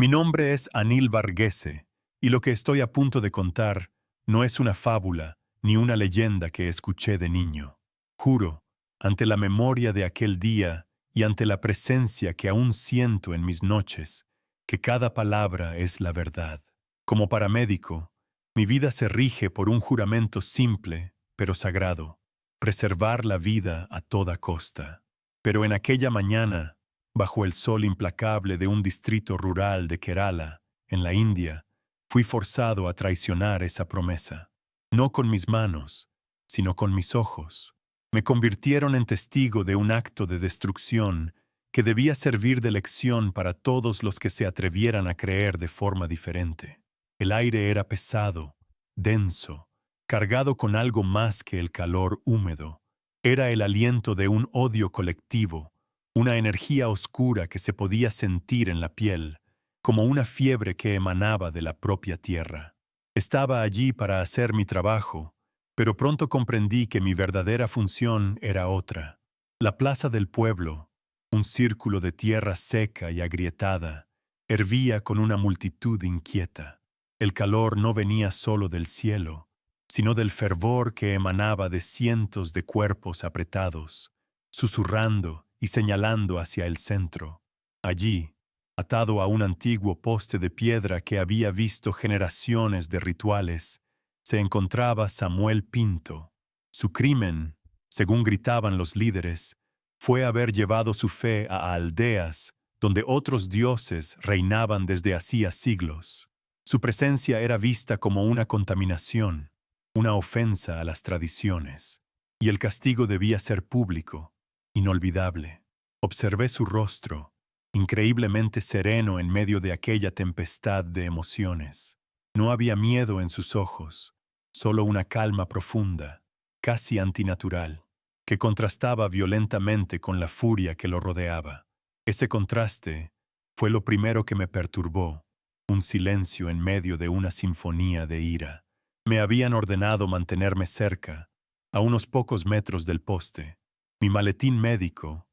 Mi nombre es Anil Varghese, y lo que estoy a punto de contar no es una fábula ni una leyenda que escuché de niño. Juro, ante la memoria de aquel día y ante la presencia que aún siento en mis noches, que cada palabra es la verdad. Como paramédico, mi vida se rige por un juramento simple, pero sagrado: preservar la vida a toda costa. Pero en aquella mañana, bajo el sol implacable de un distrito rural de Kerala, en la India, fui forzado a traicionar esa promesa. No con mis manos, sino con mis ojos. Me convirtieron en testigo de un acto de destrucción que debía servir de lección para todos los que se atrevieran a creer de forma diferente. El aire era pesado, denso, cargado con algo más que el calor húmedo. Era el aliento de un odio colectivo, una energía oscura que se podía sentir en la piel, como una fiebre que emanaba de la propia tierra. Estaba allí para hacer mi trabajo, pero pronto comprendí que mi verdadera función era otra. La plaza del pueblo, un círculo de tierra seca y agrietada, hervía con una multitud inquieta. El calor no venía solo del cielo, sino del fervor que emanaba de cientos de cuerpos apretados, susurrando y señalando hacia el centro. Allí, atado a un antiguo poste de piedra que había visto generaciones de rituales, se encontraba Samuel Pinto. Su crimen, según gritaban los líderes, fue haber llevado su fe a aldeas donde otros dioses reinaban desde hacía siglos. Su presencia era vista como una contaminación, una ofensa a las tradiciones, y el castigo debía ser público, inolvidable. Observé su rostro, increíblemente sereno en medio de aquella tempestad de emociones. No había miedo en sus ojos, solo una calma profunda, casi antinatural, que contrastaba violentamente con la furia que lo rodeaba. Ese contraste fue lo primero que me perturbó, un silencio en medio de una sinfonía de ira. Me habían ordenado mantenerme cerca, a unos pocos metros del poste. Mi maletín médico,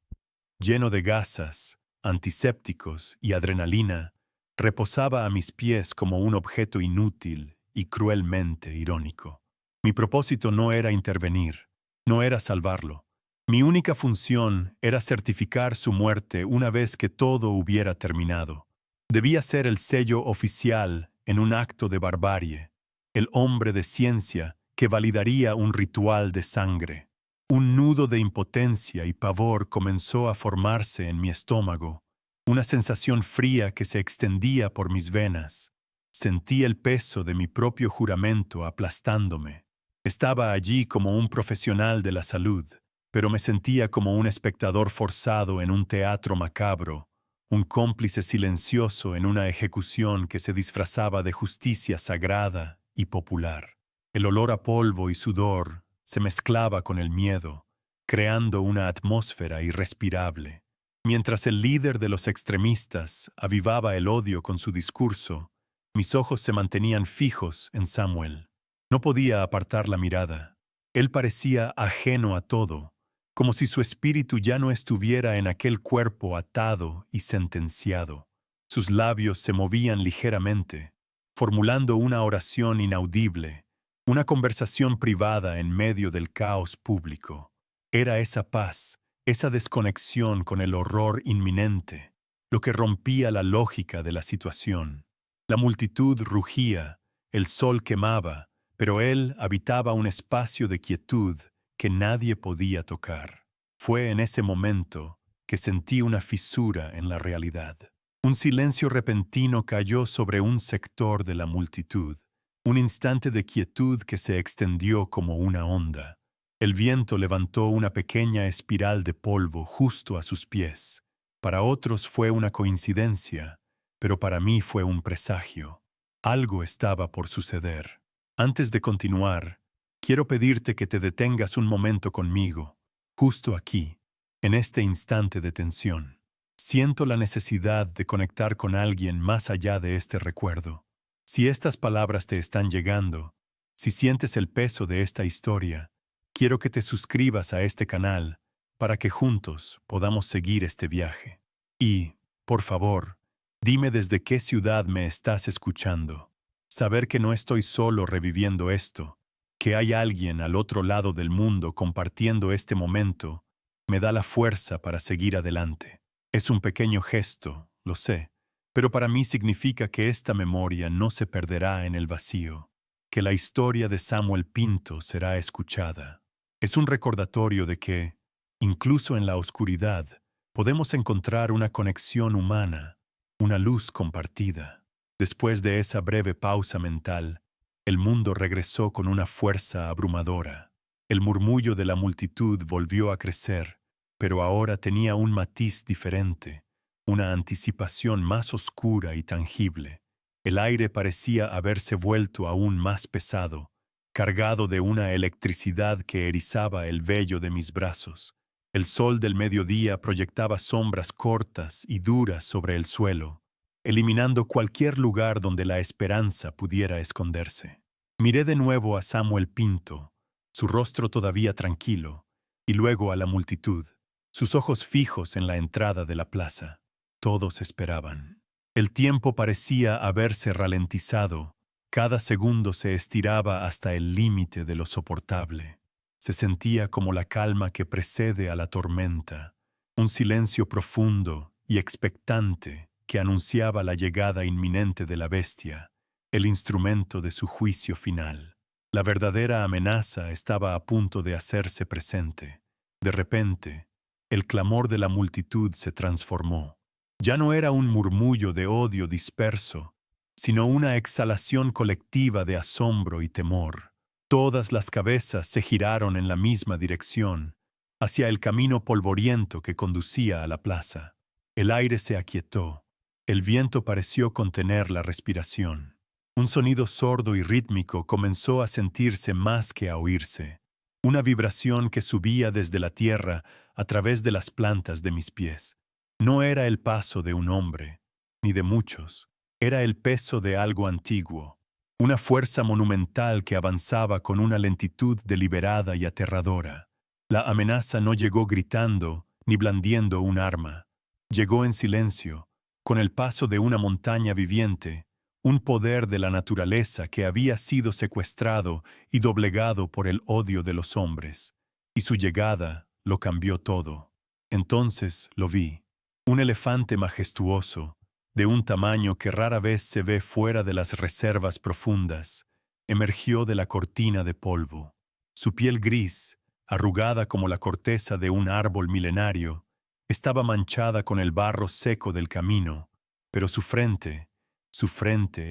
lleno de gasas, antisépticos y adrenalina, reposaba a mis pies como un objeto inútil y cruelmente irónico. Mi propósito no era intervenir, no era salvarlo. Mi única función era certificar su muerte una vez que todo hubiera terminado. Debía ser el sello oficial en un acto de barbarie, el hombre de ciencia que validaría un ritual de sangre. Un nudo de impotencia y pavor comenzó a formarse en mi estómago, una sensación fría que se extendía por mis venas. Sentí el peso de mi propio juramento aplastándome. Estaba allí como un profesional de la salud, pero me sentía como un espectador forzado en un teatro macabro, un cómplice silencioso en una ejecución que se disfrazaba de justicia sagrada y popular. El olor a polvo y sudor se mezclaba con el miedo, creando una atmósfera irrespirable. Mientras el líder de los extremistas avivaba el odio con su discurso, mis ojos se mantenían fijos en Samuel. No podía apartar la mirada. Él parecía ajeno a todo, como si su espíritu ya no estuviera en aquel cuerpo atado y sentenciado. Sus labios se movían ligeramente, formulando una oración inaudible, una conversación privada en medio del caos público. Era esa paz, esa desconexión con el horror inminente, lo que rompía la lógica de la situación. La multitud rugía, el sol quemaba, pero él habitaba un espacio de quietud que nadie podía tocar. Fue en ese momento que sentí una fisura en la realidad. Un silencio repentino cayó sobre un sector de la multitud, un instante de quietud que se extendió como una onda. El viento levantó una pequeña espiral de polvo justo a sus pies. Para otros fue una coincidencia, pero para mí fue un presagio. Algo estaba por suceder. Antes de continuar, quiero pedirte que te detengas un momento conmigo, justo aquí, en este instante de tensión. Siento la necesidad de conectar con alguien más allá de este recuerdo. Si estas palabras te están llegando, si sientes el peso de esta historia, quiero que te suscribas a este canal para que juntos podamos seguir este viaje. Y, por favor, Dime desde qué ciudad me estás escuchando. Saber que no estoy solo reviviendo esto, que hay alguien al otro lado del mundo compartiendo este momento, me da la fuerza para seguir adelante. Es un pequeño gesto, lo sé, pero para mí significa que esta memoria no se perderá en el vacío, que la historia de Samuel Pinto será escuchada. Es un recordatorio de que, incluso en la oscuridad, podemos encontrar una conexión humana, una luz compartida. Después de esa breve pausa mental, el mundo regresó con una fuerza abrumadora. El murmullo de la multitud volvió a crecer, pero ahora tenía un matiz diferente, una anticipación más oscura y tangible. El aire parecía haberse vuelto aún más pesado, cargado de una electricidad que erizaba el vello de mis brazos. El sol del mediodía proyectaba sombras cortas y duras sobre el suelo, eliminando cualquier lugar donde la esperanza pudiera esconderse. Miré de nuevo a Samuel Pinto, su rostro todavía tranquilo, y luego a la multitud, sus ojos fijos en la entrada de la plaza. Todos esperaban. El tiempo parecía haberse ralentizado, cada segundo se estiraba hasta el límite de lo soportable. Se sentía como la calma que precede a la tormenta, un silencio profundo y expectante que anunciaba la llegada inminente de la bestia, el instrumento de su juicio final. La verdadera amenaza estaba a punto de hacerse presente. De repente, el clamor de la multitud se transformó. Ya no era un murmullo de odio disperso, sino una exhalación colectiva de asombro y temor. Todas las cabezas se giraron en la misma dirección, hacia el camino polvoriento que conducía a la plaza. El aire se aquietó. El viento pareció contener la respiración. Un sonido sordo y rítmico comenzó a sentirse más que a oírse, una vibración que subía desde la tierra a través de las plantas de mis pies. No era el paso de un hombre, ni de muchos, era el peso de algo antiguo, una fuerza monumental que avanzaba con una lentitud deliberada y aterradora. La amenaza no llegó gritando ni blandiendo un arma. Llegó en silencio, con el paso de una montaña viviente, un poder de la naturaleza que había sido secuestrado y doblegado por el odio de los hombres, y su llegada lo cambió todo. Entonces lo vi, un elefante majestuoso, de un tamaño que rara vez se ve fuera de las reservas profundas, emergió de la cortina de polvo. Su piel gris, arrugada como la corteza de un árbol milenario, estaba manchada con el barro seco del camino, pero su frente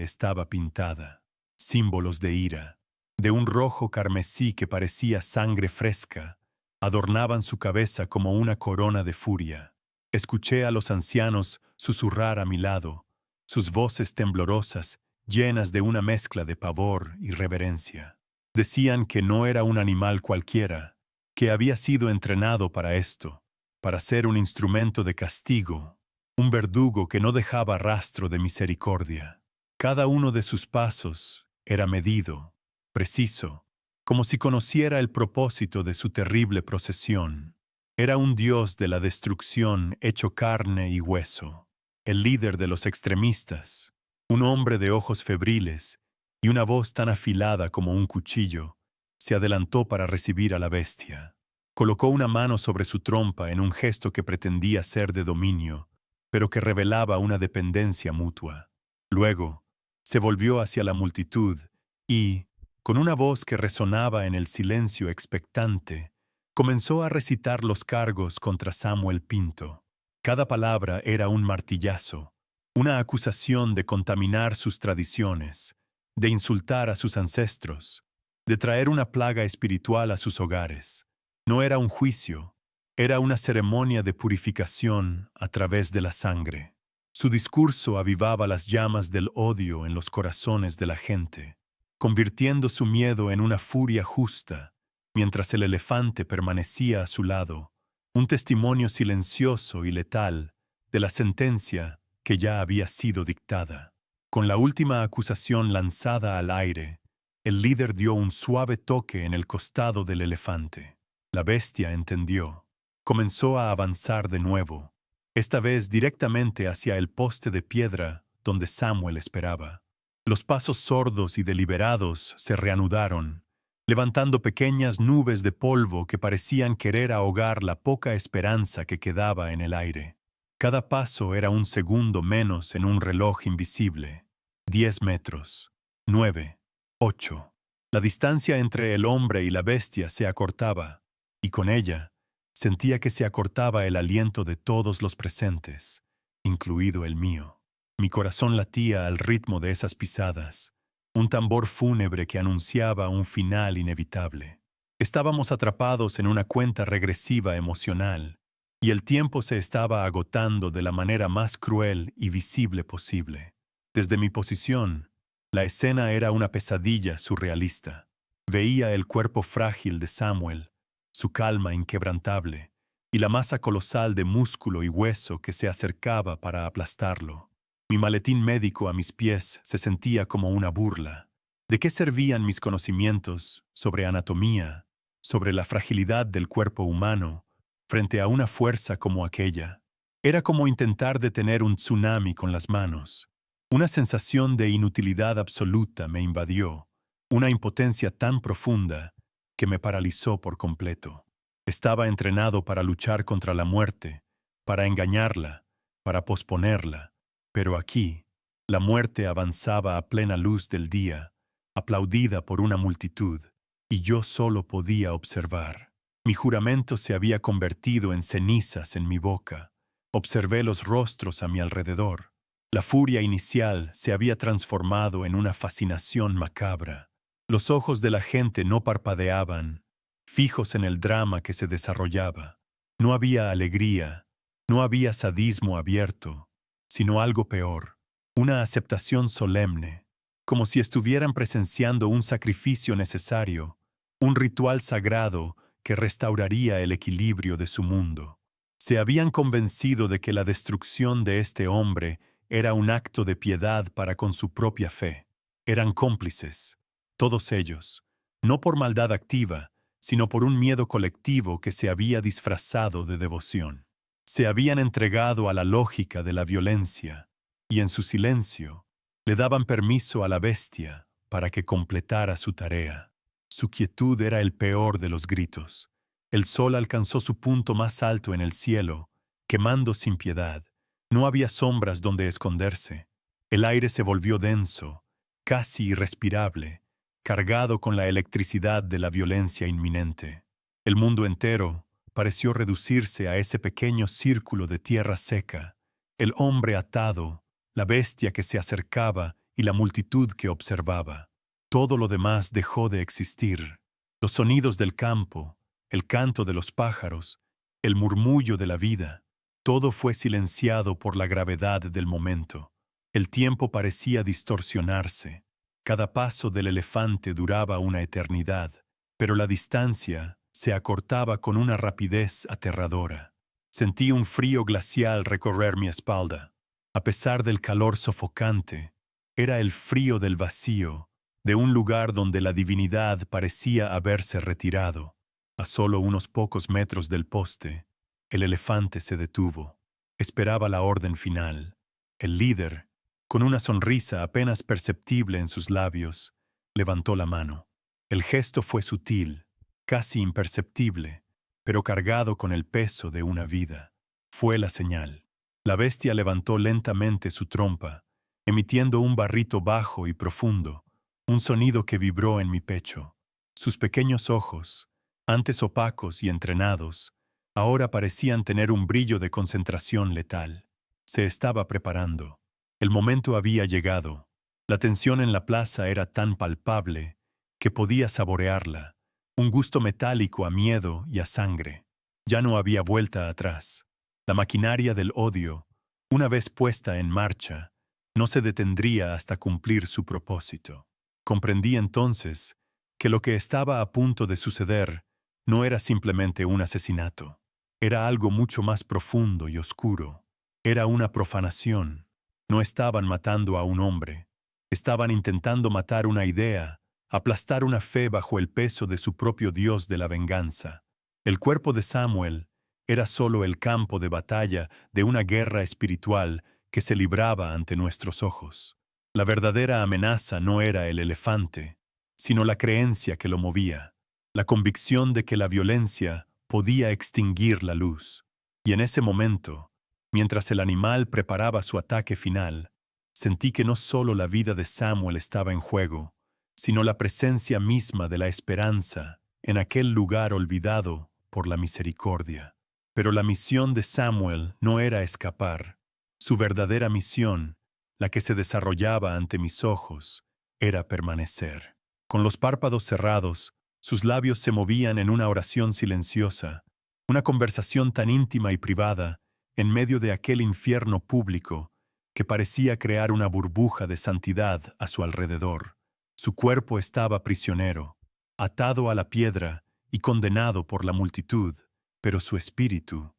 estaba pintada, símbolos de ira, de un rojo carmesí que parecía sangre fresca, adornaban su cabeza como una corona de furia. Escuché a los ancianos susurrar a mi lado, sus voces temblorosas, llenas de una mezcla de pavor y reverencia. Decían que no era un animal cualquiera, que había sido entrenado para esto, para ser un instrumento de castigo, un verdugo que no dejaba rastro de misericordia. Cada uno de sus pasos era medido, preciso, como si conociera el propósito de su terrible procesión. Era un dios de la destrucción hecho carne y hueso, el líder de los extremistas, un hombre de ojos febriles y una voz tan afilada como un cuchillo, se adelantó para recibir a la bestia. Colocó una mano sobre su trompa en un gesto que pretendía ser de dominio, pero que revelaba una dependencia mutua. Luego, se volvió hacia la multitud y, con una voz que resonaba en el silencio expectante, comenzó a recitar los cargos contra Samuel Pinto. Cada palabra era un martillazo, una acusación de contaminar sus tradiciones, de insultar a sus ancestros, de traer una plaga espiritual a sus hogares. No era un juicio, era una ceremonia de purificación a través de la sangre. Su discurso avivaba las llamas del odio en los corazones de la gente, convirtiendo su miedo en una furia justa, mientras el elefante permanecía a su lado, un testimonio silencioso y letal de la sentencia que ya había sido dictada. Con la última acusación lanzada al aire, el líder dio un suave toque en el costado del elefante. La bestia entendió. Comenzó a avanzar de nuevo. esta vez directamente hacia el poste de piedra donde Samuel esperaba. Los pasos sordos y deliberados se reanudaron, levantando pequeñas nubes de polvo que parecían querer ahogar la poca esperanza que quedaba en el aire. Cada paso era un segundo menos en un reloj invisible. 10 metros. 9. 8. La distancia entre el hombre y la bestia se acortaba, y con ella sentía que se acortaba el aliento de todos los presentes, incluido el mío. Mi corazón latía al ritmo de esas pisadas, un tambor fúnebre que anunciaba un final inevitable. Estábamos atrapados en una cuenta regresiva emocional, y el tiempo se estaba agotando de la manera más cruel y visible posible. Desde mi posición, la escena era una pesadilla surrealista. Veía el cuerpo frágil de Samuel, su calma inquebrantable, y la masa colosal de músculo y hueso que se acercaba para aplastarlo. Mi maletín médico a mis pies se sentía como una burla. ¿De qué servían mis conocimientos sobre anatomía, sobre la fragilidad del cuerpo humano, frente a una fuerza como aquella? Era como intentar detener un tsunami con las manos. Una sensación de inutilidad absoluta me invadió, una impotencia tan profunda que me paralizó por completo. Estaba entrenado para luchar contra la muerte, para engañarla, para posponerla, pero aquí, la muerte avanzaba a plena luz del día, aplaudida por una multitud, y yo solo podía observar. Mi juramento se había convertido en cenizas en mi boca. Observé los rostros a mi alrededor. La furia inicial se había transformado en una fascinación macabra. Los ojos de la gente no parpadeaban, fijos en el drama que se desarrollaba. No había alegría, no había sadismo abierto, sino algo peor, una aceptación solemne, como si estuvieran presenciando un sacrificio necesario, un ritual sagrado que restauraría el equilibrio de su mundo. Se habían convencido de que la destrucción de este hombre era un acto de piedad para con su propia fe. Eran cómplices, todos ellos, no por maldad activa, sino por un miedo colectivo que se había disfrazado de devoción. Se habían entregado a la lógica de la violencia, y en su silencio le daban permiso a la bestia para que completara su tarea. Su quietud era el peor de los gritos. El sol alcanzó su punto más alto en el cielo, quemando sin piedad. No había sombras donde esconderse. El aire se volvió denso, casi irrespirable, cargado con la electricidad de la violencia inminente. El mundo entero pareció reducirse a ese pequeño círculo de tierra seca, el hombre atado, la bestia que se acercaba y la multitud que observaba. Todo lo demás dejó de existir. Los sonidos del campo, el canto de los pájaros, el murmullo de la vida, todo fue silenciado por la gravedad del momento. El tiempo parecía distorsionarse. Cada paso del elefante duraba una eternidad, pero la distancia se acortaba con una rapidez aterradora. Sentí un frío glacial recorrer mi espalda. A pesar del calor sofocante, era el frío del vacío, de un lugar donde la divinidad parecía haberse retirado. A solo unos pocos metros del poste, el elefante se detuvo. Esperaba la orden final. El líder, con una sonrisa apenas perceptible en sus labios, levantó la mano. El gesto fue sutil, casi imperceptible, pero cargado con el peso de una vida. Fue la señal. La bestia levantó lentamente su trompa, emitiendo un barrito bajo y profundo, un sonido que vibró en mi pecho. Sus pequeños ojos, antes opacos y entrenados, ahora parecían tener un brillo de concentración letal. Se estaba preparando. El momento había llegado. La tensión en la plaza era tan palpable que podía saborearla, un gusto metálico a miedo y a sangre. Ya no había vuelta atrás. La maquinaria del odio, una vez puesta en marcha, no se detendría hasta cumplir su propósito. Comprendí entonces que lo que estaba a punto de suceder no era simplemente un asesinato. Era algo mucho más profundo y oscuro. Era una profanación. No estaban matando a un hombre. Estaban intentando matar una idea, aplastar una fe bajo el peso de su propio Dios de la venganza. El cuerpo de Samuel, era solo el campo de batalla de una guerra espiritual que se libraba ante nuestros ojos. La verdadera amenaza no era el elefante, sino la creencia que lo movía, la convicción de que la violencia podía extinguir la luz. Y en ese momento, mientras el animal preparaba su ataque final, sentí que no solo la vida de Samuel estaba en juego, sino la presencia misma de la esperanza en aquel lugar olvidado por la misericordia. Pero la misión de Samuel no era escapar. Su verdadera misión, la que se desarrollaba ante mis ojos, era permanecer. Con los párpados cerrados, sus labios se movían en una oración silenciosa, una conversación tan íntima y privada, en medio de aquel infierno público, que parecía crear una burbuja de santidad a su alrededor. Su cuerpo estaba prisionero, atado a la piedra y condenado por la multitud, pero su espíritu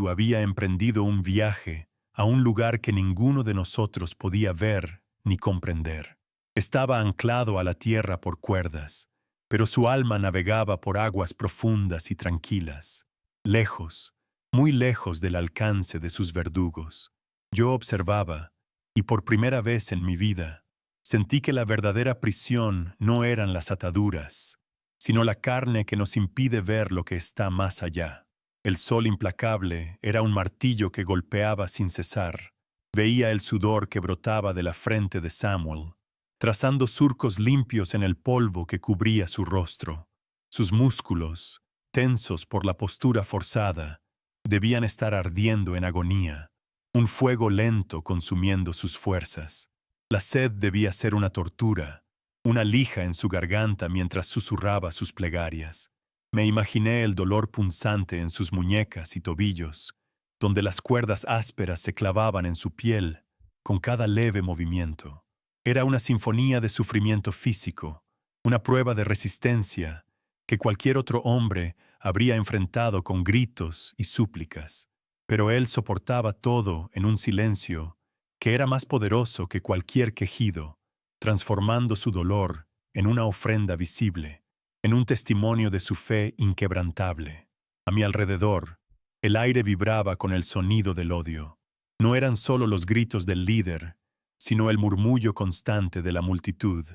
había emprendido un viaje a un lugar que ninguno de nosotros podía ver ni comprender. Estaba anclado a la tierra por cuerdas, pero su alma navegaba por aguas profundas y tranquilas, lejos, muy lejos del alcance de sus verdugos. Yo observaba, y por primera vez en mi vida, sentí que la verdadera prisión no eran las ataduras, sino la carne que nos impide ver lo que está más allá. El sol implacable era un martillo que golpeaba sin cesar. Veía el sudor que brotaba de la frente de Samuel, trazando surcos limpios en el polvo que cubría su rostro. Sus músculos, tensos por la postura forzada, debían estar ardiendo en agonía, un fuego lento consumiendo sus fuerzas. La sed debía ser una tortura, una lija en su garganta mientras susurraba sus plegarias. Me imaginé el dolor punzante en sus muñecas y tobillos, donde las cuerdas ásperas se clavaban en su piel con cada leve movimiento. Era una sinfonía de sufrimiento físico, una prueba de resistencia que cualquier otro hombre habría enfrentado con gritos y súplicas. Pero él soportaba todo en un silencio que era más poderoso que cualquier quejido, transformando su dolor en una ofrenda visible, en un testimonio de su fe inquebrantable. A mi alrededor, el aire vibraba con el sonido del odio. No eran solo los gritos del líder, sino el murmullo constante de la multitud,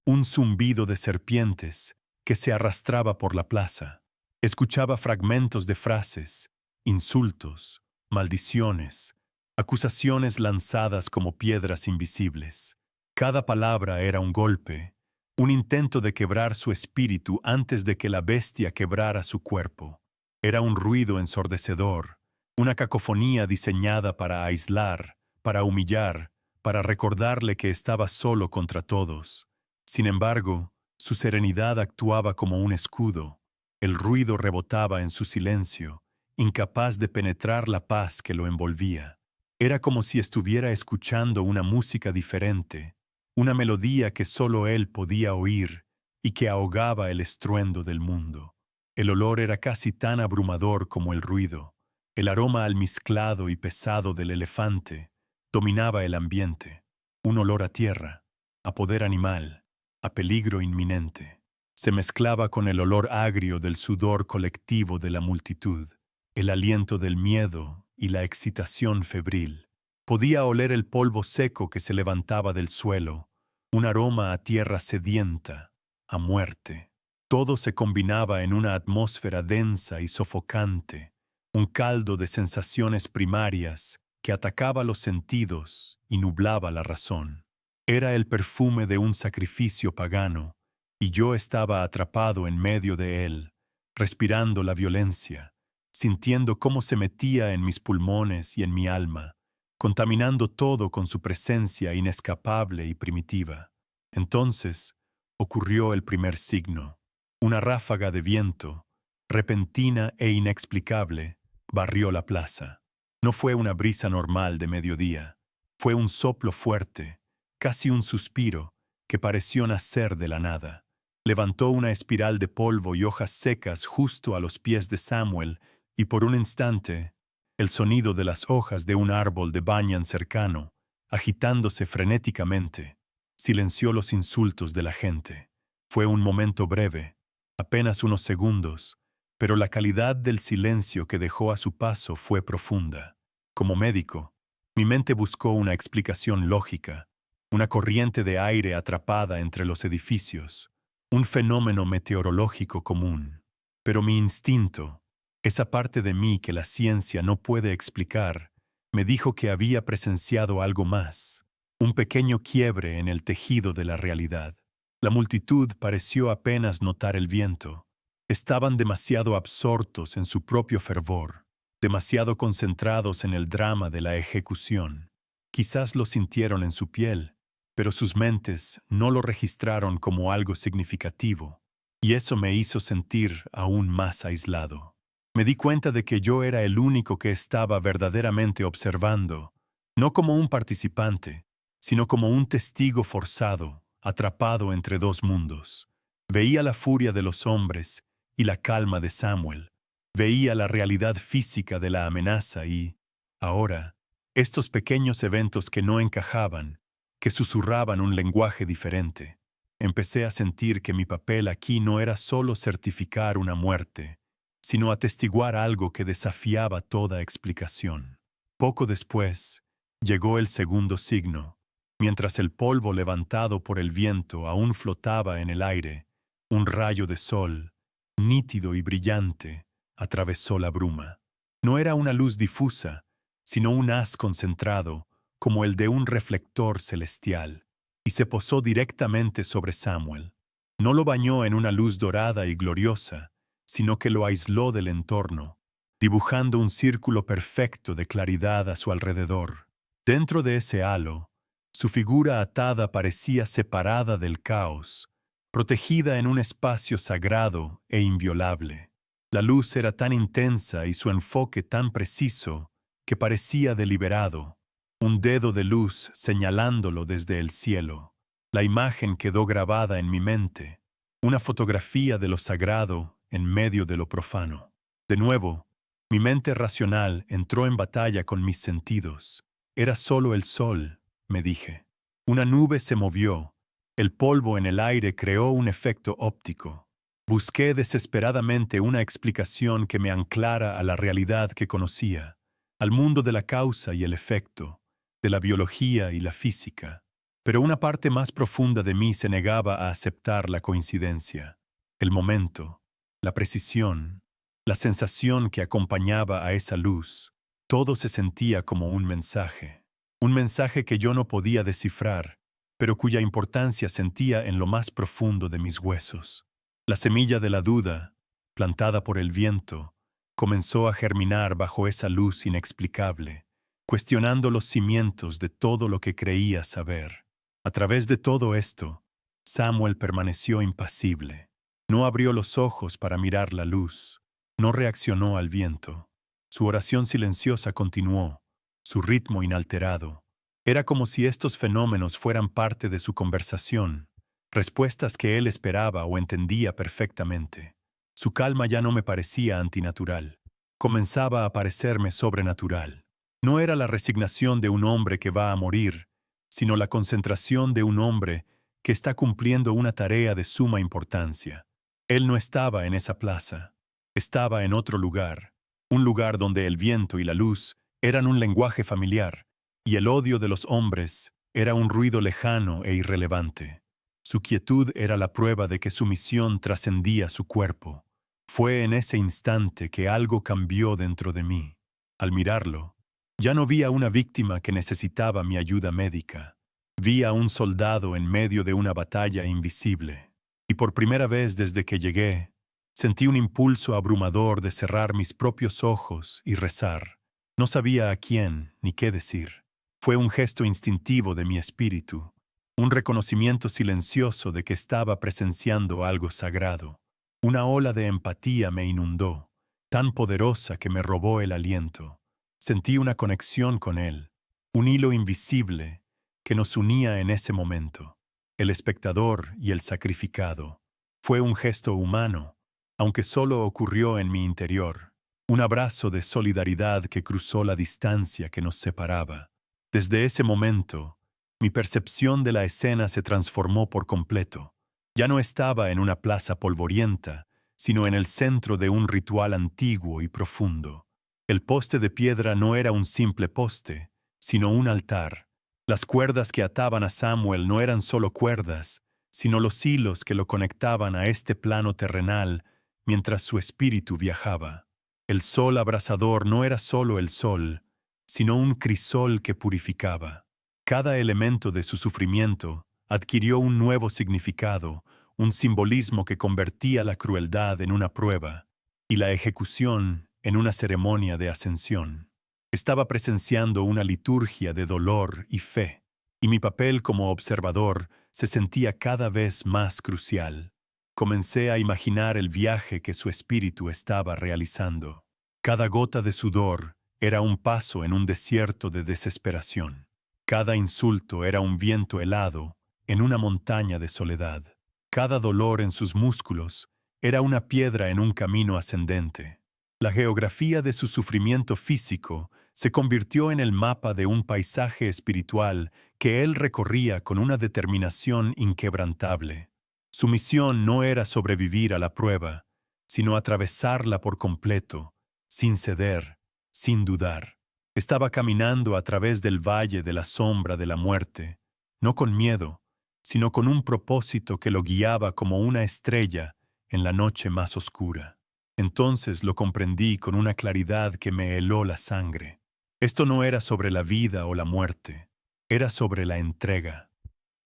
un zumbido de serpientes que se arrastraba por la plaza. Escuchaba fragmentos de frases, insultos, maldiciones, acusaciones lanzadas como piedras invisibles. Cada palabra era un golpe, un intento de quebrar su espíritu antes de que la bestia quebrara su cuerpo. Era un ruido ensordecedor, una cacofonía diseñada para aislar, para humillar, para recordarle que estaba solo contra todos. Sin embargo, su serenidad actuaba como un escudo. El ruido rebotaba en su silencio, incapaz de penetrar la paz que lo envolvía. Era como si estuviera escuchando una música diferente, una melodía que solo él podía oír y que ahogaba el estruendo del mundo. El olor era casi tan abrumador como el ruido. El aroma almizclado y pesado del elefante dominaba el ambiente, un olor a tierra, a poder animal, a peligro inminente. Se mezclaba con el olor agrio del sudor colectivo de la multitud, el aliento del miedo y la excitación febril. Podía oler el polvo seco que se levantaba del suelo, un aroma a tierra sedienta, a muerte. Todo se combinaba en una atmósfera densa y sofocante, un caldo de sensaciones primarias que atacaba los sentidos y nublaba la razón. Era el perfume de un sacrificio pagano, y yo estaba atrapado en medio de él, respirando la violencia, sintiendo cómo se metía en mis pulmones y en mi alma, contaminando todo con su presencia inescapable y primitiva. Entonces ocurrió el primer signo. Una ráfaga de viento, repentina e inexplicable, barrió la plaza. No fue una brisa normal de mediodía, fue un soplo fuerte, casi un suspiro, que pareció nacer de la nada. Levantó una espiral de polvo y hojas secas justo a los pies de Samuel, y por un instante, el sonido de las hojas de un árbol de banyan cercano, agitándose frenéticamente, silenció los insultos de la gente. Fue un momento breve, apenas unos segundos, pero la calidad del silencio que dejó a su paso fue profunda. Como médico, mi mente buscó una explicación lógica, una corriente de aire atrapada entre los edificios, un fenómeno meteorológico común. Pero mi instinto, esa parte de mí que la ciencia no puede explicar, me dijo que había presenciado algo más, un pequeño quiebre en el tejido de la realidad. La multitud pareció apenas notar el viento. Estaban demasiado absortos en su propio fervor, demasiado concentrados en el drama de la ejecución. Quizás lo sintieron en su piel, pero sus mentes no lo registraron como algo significativo, y eso me hizo sentir aún más aislado. Me di cuenta de que yo era el único que estaba verdaderamente observando, no como un participante, sino como un testigo forzado, atrapado entre dos mundos. Veía la furia de los hombres y la calma de Samuel. Veía la realidad física de la amenaza y, ahora, estos pequeños eventos que no encajaban, que susurraban un lenguaje diferente. Empecé a sentir que mi papel aquí no era solo certificar una muerte, sino atestiguar algo que desafiaba toda explicación. Poco después, llegó el segundo signo. Mientras el polvo levantado por el viento aún flotaba en el aire, un rayo de sol, nítido y brillante, atravesó la bruma. No era una luz difusa, sino un haz concentrado, como el de un reflector celestial, y se posó directamente sobre Samuel. No lo bañó en una luz dorada y gloriosa, sino que lo aisló del entorno, dibujando un círculo perfecto de claridad a su alrededor. Dentro de ese halo, su figura atada parecía separada del caos, protegida en un espacio sagrado e inviolable. La luz era tan intensa y su enfoque tan preciso que parecía deliberado, un dedo de luz señalándolo desde el cielo. La imagen quedó grabada en mi mente, una fotografía de lo sagrado en medio de lo profano. De nuevo, mi mente racional entró en batalla con mis sentidos. Era solo el sol, me dije. Una nube se movió. El polvo en el aire creó un efecto óptico. Busqué desesperadamente una explicación que me anclara a la realidad que conocía, al mundo de la causa y el efecto, de la biología y la física. Pero una parte más profunda de mí se negaba a aceptar la coincidencia, el momento, la precisión, la sensación que acompañaba a esa luz. Todo se sentía como un mensaje que yo no podía descifrar, pero cuya importancia sentía en lo más profundo de mis huesos. La semilla de la duda, plantada por el viento, comenzó a germinar bajo esa luz inexplicable, cuestionando los cimientos de todo lo que creía saber. A través de todo esto, Samuel permaneció impasible. No abrió los ojos para mirar la luz, no reaccionó al viento. Su oración silenciosa continuó, su ritmo inalterado. Era como si estos fenómenos fueran parte de su conversación, respuestas que él esperaba o entendía perfectamente. Su calma ya no me parecía antinatural, comenzaba a parecerme sobrenatural. No era la resignación de un hombre que va a morir, sino la concentración de un hombre que está cumpliendo una tarea de suma importancia. Él no estaba en esa plaza, estaba en otro lugar, un lugar donde el viento y la luz eran un lenguaje familiar, y el odio de los hombres era un ruido lejano e irrelevante. Su quietud era la prueba de que su misión trascendía su cuerpo. Fue en ese instante que algo cambió dentro de mí. Al mirarlo, ya no vi a una víctima que necesitaba mi ayuda médica. Vi a un soldado en medio de una batalla invisible. Y por primera vez desde que llegué, sentí un impulso abrumador de cerrar mis propios ojos y rezar. No sabía a quién ni qué decir. Fue un gesto instintivo de mi espíritu, un reconocimiento silencioso de que estaba presenciando algo sagrado. Una ola de empatía me inundó, tan poderosa que me robó el aliento. Sentí una conexión con él, un hilo invisible que nos unía en ese momento. El espectador y el sacrificado. Fue un gesto humano, aunque solo ocurrió en mi interior. Un abrazo de solidaridad que cruzó la distancia que nos separaba. Desde ese momento, mi percepción de la escena se transformó por completo. Ya no estaba en una plaza polvorienta, sino en el centro de un ritual antiguo y profundo. El poste de piedra no era un simple poste, sino un altar. Las cuerdas que ataban a Samuel no eran solo cuerdas, sino los hilos que lo conectaban a este plano terrenal mientras su espíritu viajaba. El sol abrasador no era solo el sol, sino un crisol que purificaba. Cada elemento de su sufrimiento adquirió un nuevo significado, un simbolismo que convertía la crueldad en una prueba y la ejecución en una ceremonia de ascensión. Estaba presenciando una liturgia de dolor y fe, y mi papel como observador se sentía cada vez más crucial. Comencé a imaginar el viaje que su espíritu estaba realizando. Cada gota de sudor era un paso en un desierto de desesperación. Cada insulto era un viento helado en una montaña de soledad. Cada dolor en sus músculos era una piedra en un camino ascendente. La geografía de su sufrimiento físico se convirtió en el mapa de un paisaje espiritual que él recorría con una determinación inquebrantable. Su misión no era sobrevivir a la prueba, sino atravesarla por completo, sin ceder, sin dudar. Estaba caminando a través del valle de la sombra de la muerte, no con miedo, sino con un propósito que lo guiaba como una estrella en la noche más oscura. Entonces lo comprendí con una claridad que me heló la sangre. Esto no era sobre la vida o la muerte, era sobre la entrega.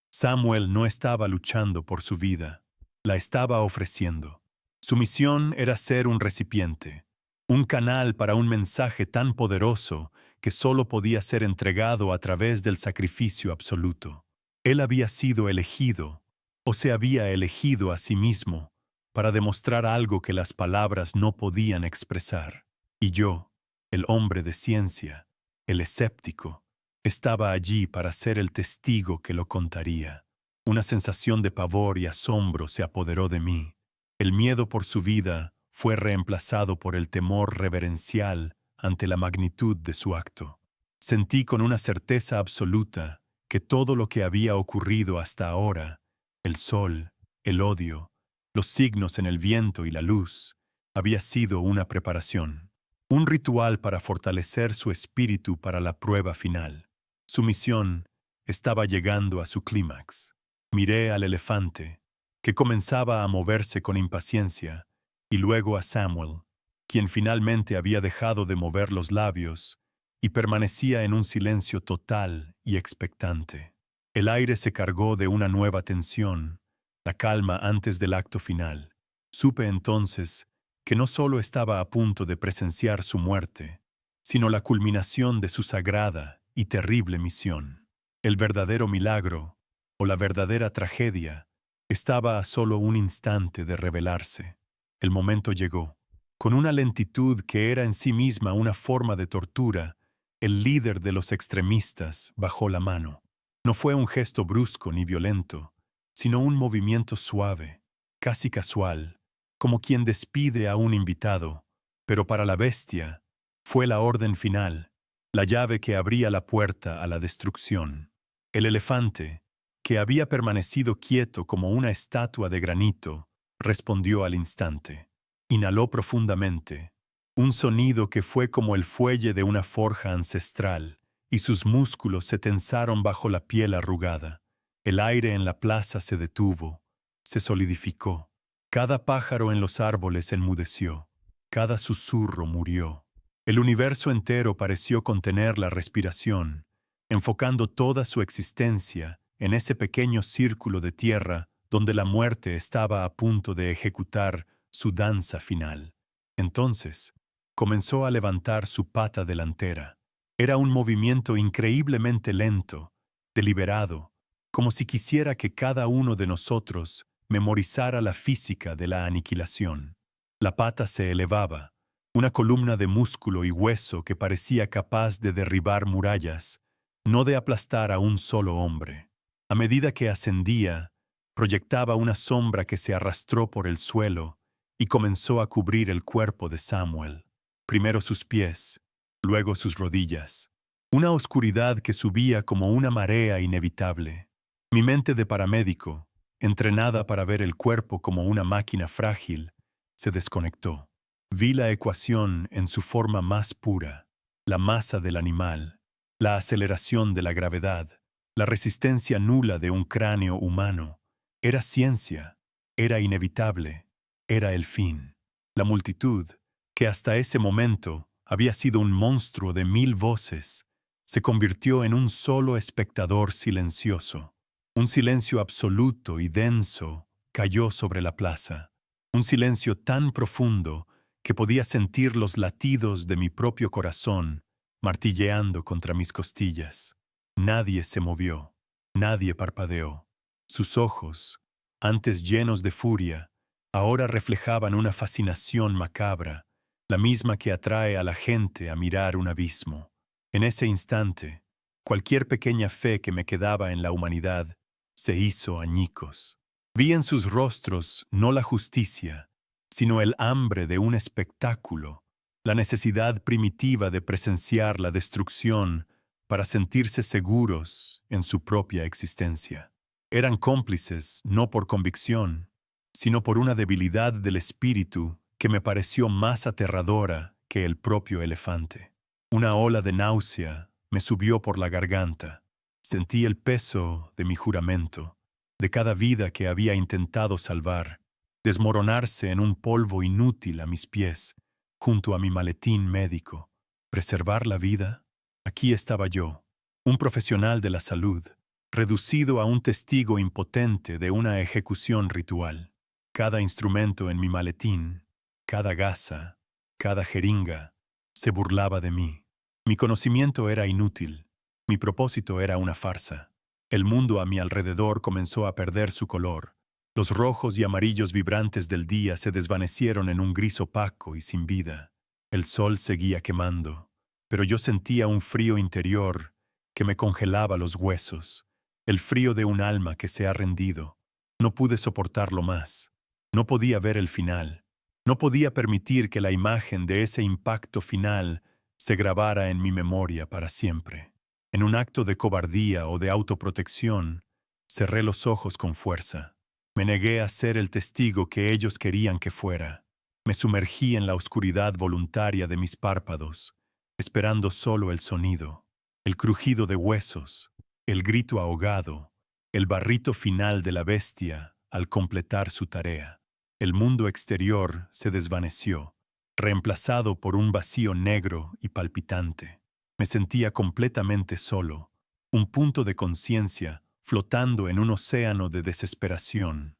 Samuel no estaba luchando por su vida, la estaba ofreciendo. Su misión era ser un recipiente, un canal para un mensaje tan poderoso que solo podía ser entregado a través del sacrificio absoluto. Él había sido elegido, o se había elegido a sí mismo, para demostrar algo que las palabras no podían expresar. Y yo, el hombre de ciencia, el escéptico, estaba allí para ser el testigo que lo contaría. Una sensación de pavor y asombro se apoderó de mí. El miedo por su vida fue reemplazado por el temor reverencial ante la magnitud de su acto. Sentí con una certeza absoluta que todo lo que había ocurrido hasta ahora, el sol, el odio, los signos en el viento y la luz, había sido una preparación, un ritual para fortalecer su espíritu para la prueba final. Su misión estaba llegando a su clímax. Miré al elefante, que comenzaba a moverse con impaciencia, y luego a Samuel, quien finalmente había dejado de mover los labios y permanecía en un silencio total y expectante. El aire se cargó de una nueva tensión, la calma antes del acto final. Supe entonces que no solo estaba a punto de presenciar su muerte, sino la culminación de su sagrada y terrible misión. El verdadero milagro, o la verdadera tragedia, estaba a solo un instante de revelarse. El momento llegó. Con una lentitud que era en sí misma una forma de tortura, el líder de los extremistas bajó la mano. No fue un gesto brusco ni violento, sino un movimiento suave, casi casual, como quien despide a un invitado, pero para la bestia fue la orden final, la llave que abría la puerta a la destrucción. El elefante, que había permanecido quieto como una estatua de granito, respondió al instante. Inhaló profundamente, un sonido que fue como el fuelle de una forja ancestral, y sus músculos se tensaron bajo la piel arrugada. El aire en la plaza se detuvo, se solidificó. Cada pájaro en los árboles enmudeció, cada susurro murió. El universo entero pareció contener la respiración, enfocando toda su existencia en ese pequeño círculo de tierra donde la muerte estaba a punto de ejecutar su danza final. Entonces, comenzó a levantar su pata delantera. Era un movimiento increíblemente lento, deliberado, como si quisiera que cada uno de nosotros memorizara la física de la aniquilación. La pata se elevaba, una columna de músculo y hueso que parecía capaz de derribar murallas, no de aplastar a un solo hombre. A medida que ascendía, proyectaba una sombra que se arrastró por el suelo y comenzó a cubrir el cuerpo de Samuel. Primero sus pies, luego sus rodillas. Una oscuridad que subía como una marea inevitable. Mi mente de paramédico, entrenada para ver el cuerpo como una máquina frágil, se desconectó. Vi la ecuación en su forma más pura, la masa del animal, la aceleración de la gravedad, la resistencia nula de un cráneo humano. Era ciencia, era inevitable, era el fin. La multitud, que hasta ese momento había sido un monstruo de 1000 voces, se convirtió en un solo espectador silencioso. Un silencio absoluto y denso cayó sobre la plaza. Un silencio tan profundo que podía sentir los latidos de mi propio corazón martilleando contra mis costillas. Nadie se movió, nadie parpadeó. Sus ojos, antes llenos de furia, ahora reflejaban una fascinación macabra, la misma que atrae a la gente a mirar un abismo. En ese instante, cualquier pequeña fe que me quedaba en la humanidad se hizo añicos. Vi en sus rostros no la justicia, sino el hambre de un espectáculo, la necesidad primitiva de presenciar la destrucción para sentirse seguros en su propia existencia. Eran cómplices no por convicción, sino por una debilidad del espíritu que me pareció más aterradora que el propio elefante. Una ola de náusea me subió por la garganta. Sentí el peso de mi juramento, de cada vida que había intentado salvar, desmoronarse en un polvo inútil a mis pies, junto a mi maletín médico. ¿Preservar la vida? Aquí estaba yo, un profesional de la salud, reducido a un testigo impotente de una ejecución ritual. Cada instrumento en mi maletín, cada gasa, cada jeringa, se burlaba de mí. Mi conocimiento era inútil. Mi propósito era una farsa. El mundo a mi alrededor comenzó a perder su color. Los rojos y amarillos vibrantes del día se desvanecieron en un gris opaco y sin vida. El sol seguía quemando, pero yo sentía un frío interior que me congelaba los huesos, el frío de un alma que se ha rendido. No pude soportarlo más. No podía ver el final. No podía permitir que la imagen de ese impacto final se grabara en mi memoria para siempre. En un acto de cobardía o de autoprotección, cerré los ojos con fuerza. Me negué a ser el testigo que ellos querían que fuera. Me sumergí en la oscuridad voluntaria de mis párpados, esperando solo el sonido, el crujido de huesos, el grito ahogado, el barrito final de la bestia al completar su tarea. El mundo exterior se desvaneció, reemplazado por un vacío negro y palpitante. Me sentía completamente solo, un punto de conciencia flotando en un océano de desesperación,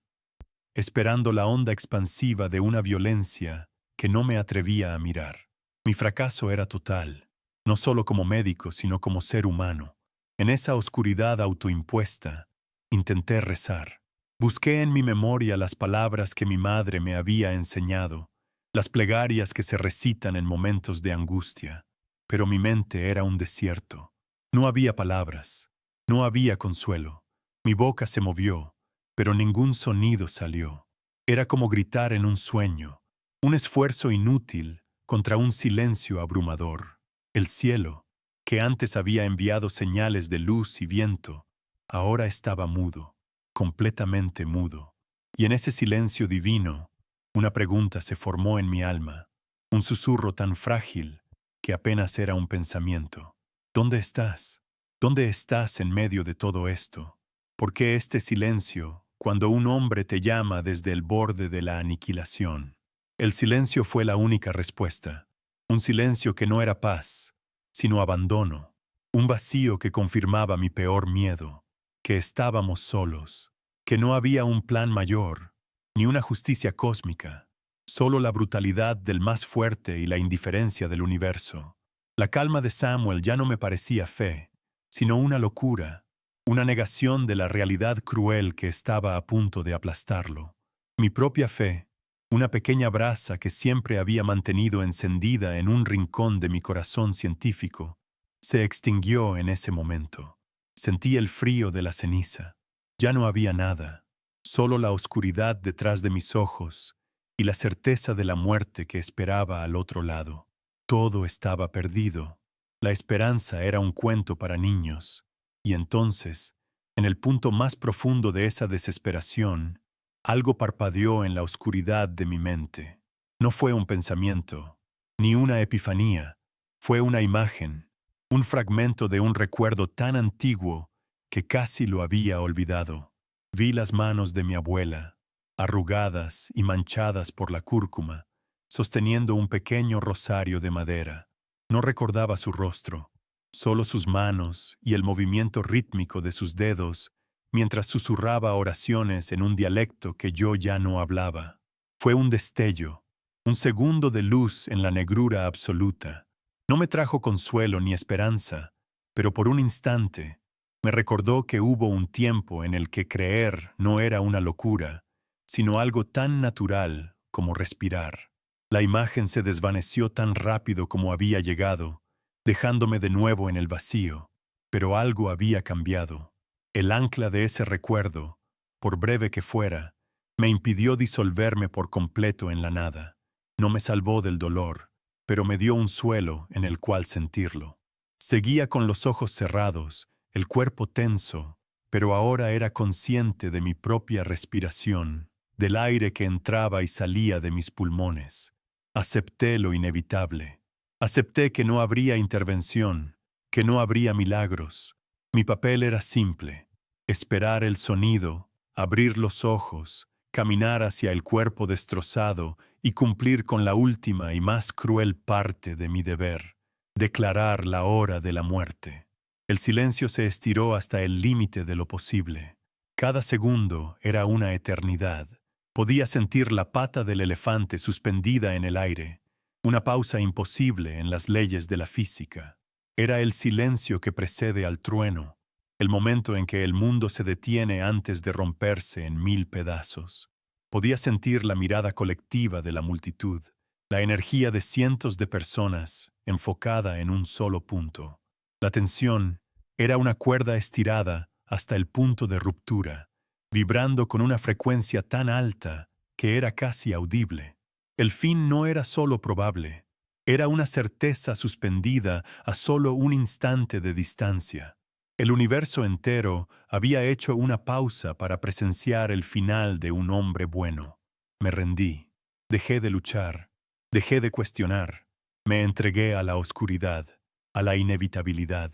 esperando la onda expansiva de una violencia que no me atrevía a mirar. Mi fracaso era total, no solo como médico, sino como ser humano. En esa oscuridad autoimpuesta, intenté rezar. Busqué en mi memoria las palabras que mi madre me había enseñado, las plegarias que se recitan en momentos de angustia, pero mi mente era un desierto. No había palabras, no había consuelo. Mi boca se movió, pero ningún sonido salió. Era como gritar en un sueño, un esfuerzo inútil contra un silencio abrumador. El cielo, que antes había enviado señales de luz y viento, ahora estaba mudo, completamente mudo. Y en ese silencio divino, una pregunta se formó en mi alma, un susurro tan frágil que apenas era un pensamiento. ¿Dónde estás? ¿Dónde estás en medio de todo esto? ¿Por qué este silencio cuando un hombre te llama desde el borde de la aniquilación? El silencio fue la única respuesta, un silencio que no era paz, sino abandono, un vacío que confirmaba mi peor miedo, que estábamos solos, que no había un plan mayor, ni una justicia cósmica, solo la brutalidad del más fuerte y la indiferencia del universo. La calma de Samuel ya no me parecía fe, sino una locura, una negación de la realidad cruel que estaba a punto de aplastarlo. Mi propia fe, una pequeña brasa que siempre había mantenido encendida en un rincón de mi corazón científico, se extinguió en ese momento. Sentí el frío de la ceniza. Ya no había nada, solo la oscuridad detrás de mis ojos y la certeza de la muerte que esperaba al otro lado. Todo estaba perdido. La esperanza era un cuento para niños. Y entonces, en el punto más profundo de esa desesperación, algo parpadeó en la oscuridad de mi mente. No fue un pensamiento, ni una epifanía, fue una imagen, un fragmento de un recuerdo tan antiguo que casi lo había olvidado. Vi las manos de mi abuela, arrugadas y manchadas por la cúrcuma, sosteniendo un pequeño rosario de madera. No recordaba su rostro, solo sus manos y el movimiento rítmico de sus dedos mientras susurraba oraciones en un dialecto que yo ya no hablaba. Fue un destello, un segundo de luz en la negrura absoluta. No me trajo consuelo ni esperanza, pero por un instante me recordó que hubo un tiempo en el que creer no era una locura, sino algo tan natural como respirar. La imagen se desvaneció tan rápido como había llegado, dejándome de nuevo en el vacío, pero algo había cambiado. El ancla de ese recuerdo, por breve que fuera, me impidió disolverme por completo en la nada. No me salvó del dolor, pero me dio un suelo en el cual sentirlo. Seguía con los ojos cerrados, el cuerpo tenso, pero ahora era consciente de mi propia respiración, del aire que entraba y salía de mis pulmones. Acepté lo inevitable. Acepté que no habría intervención, que no habría milagros. Mi papel era simple: esperar el sonido, abrir los ojos, caminar hacia el cuerpo destrozado y cumplir con la última y más cruel parte de mi deber: declarar la hora de la muerte. El silencio se estiró hasta el límite de lo posible. Cada segundo era una eternidad. Podía sentir la pata del elefante suspendida en el aire, una pausa imposible en las leyes de la física. Era el silencio que precede al trueno, el momento en que el mundo se detiene antes de romperse en mil pedazos. Podía sentir la mirada colectiva de la multitud, la energía de cientos de personas enfocada en un solo punto. La tensión era una cuerda estirada hasta el punto de ruptura, vibrando con una frecuencia tan alta que era casi audible. El fin no era solo probable, era una certeza suspendida a solo un instante de distancia. El universo entero había hecho una pausa para presenciar el final de un hombre bueno. Me rendí, dejé de luchar, dejé de cuestionar, me entregué a la oscuridad, a la inevitabilidad.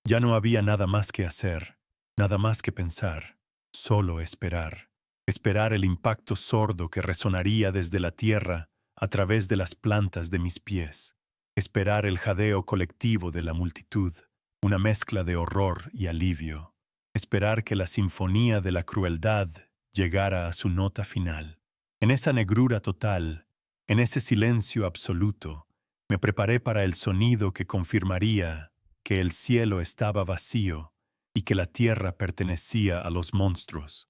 Ya no había nada más que hacer, nada más que pensar, solo esperar. Esperar el impacto sordo que resonaría desde la tierra a través de las plantas de mis pies. Esperar el jadeo colectivo de la multitud, una mezcla de horror y alivio. Esperar que la sinfonía de la crueldad llegara a su nota final. En esa negrura total, en ese silencio absoluto, me preparé para el sonido que confirmaría que el cielo estaba vacío y que la tierra pertenecía a los monstruos.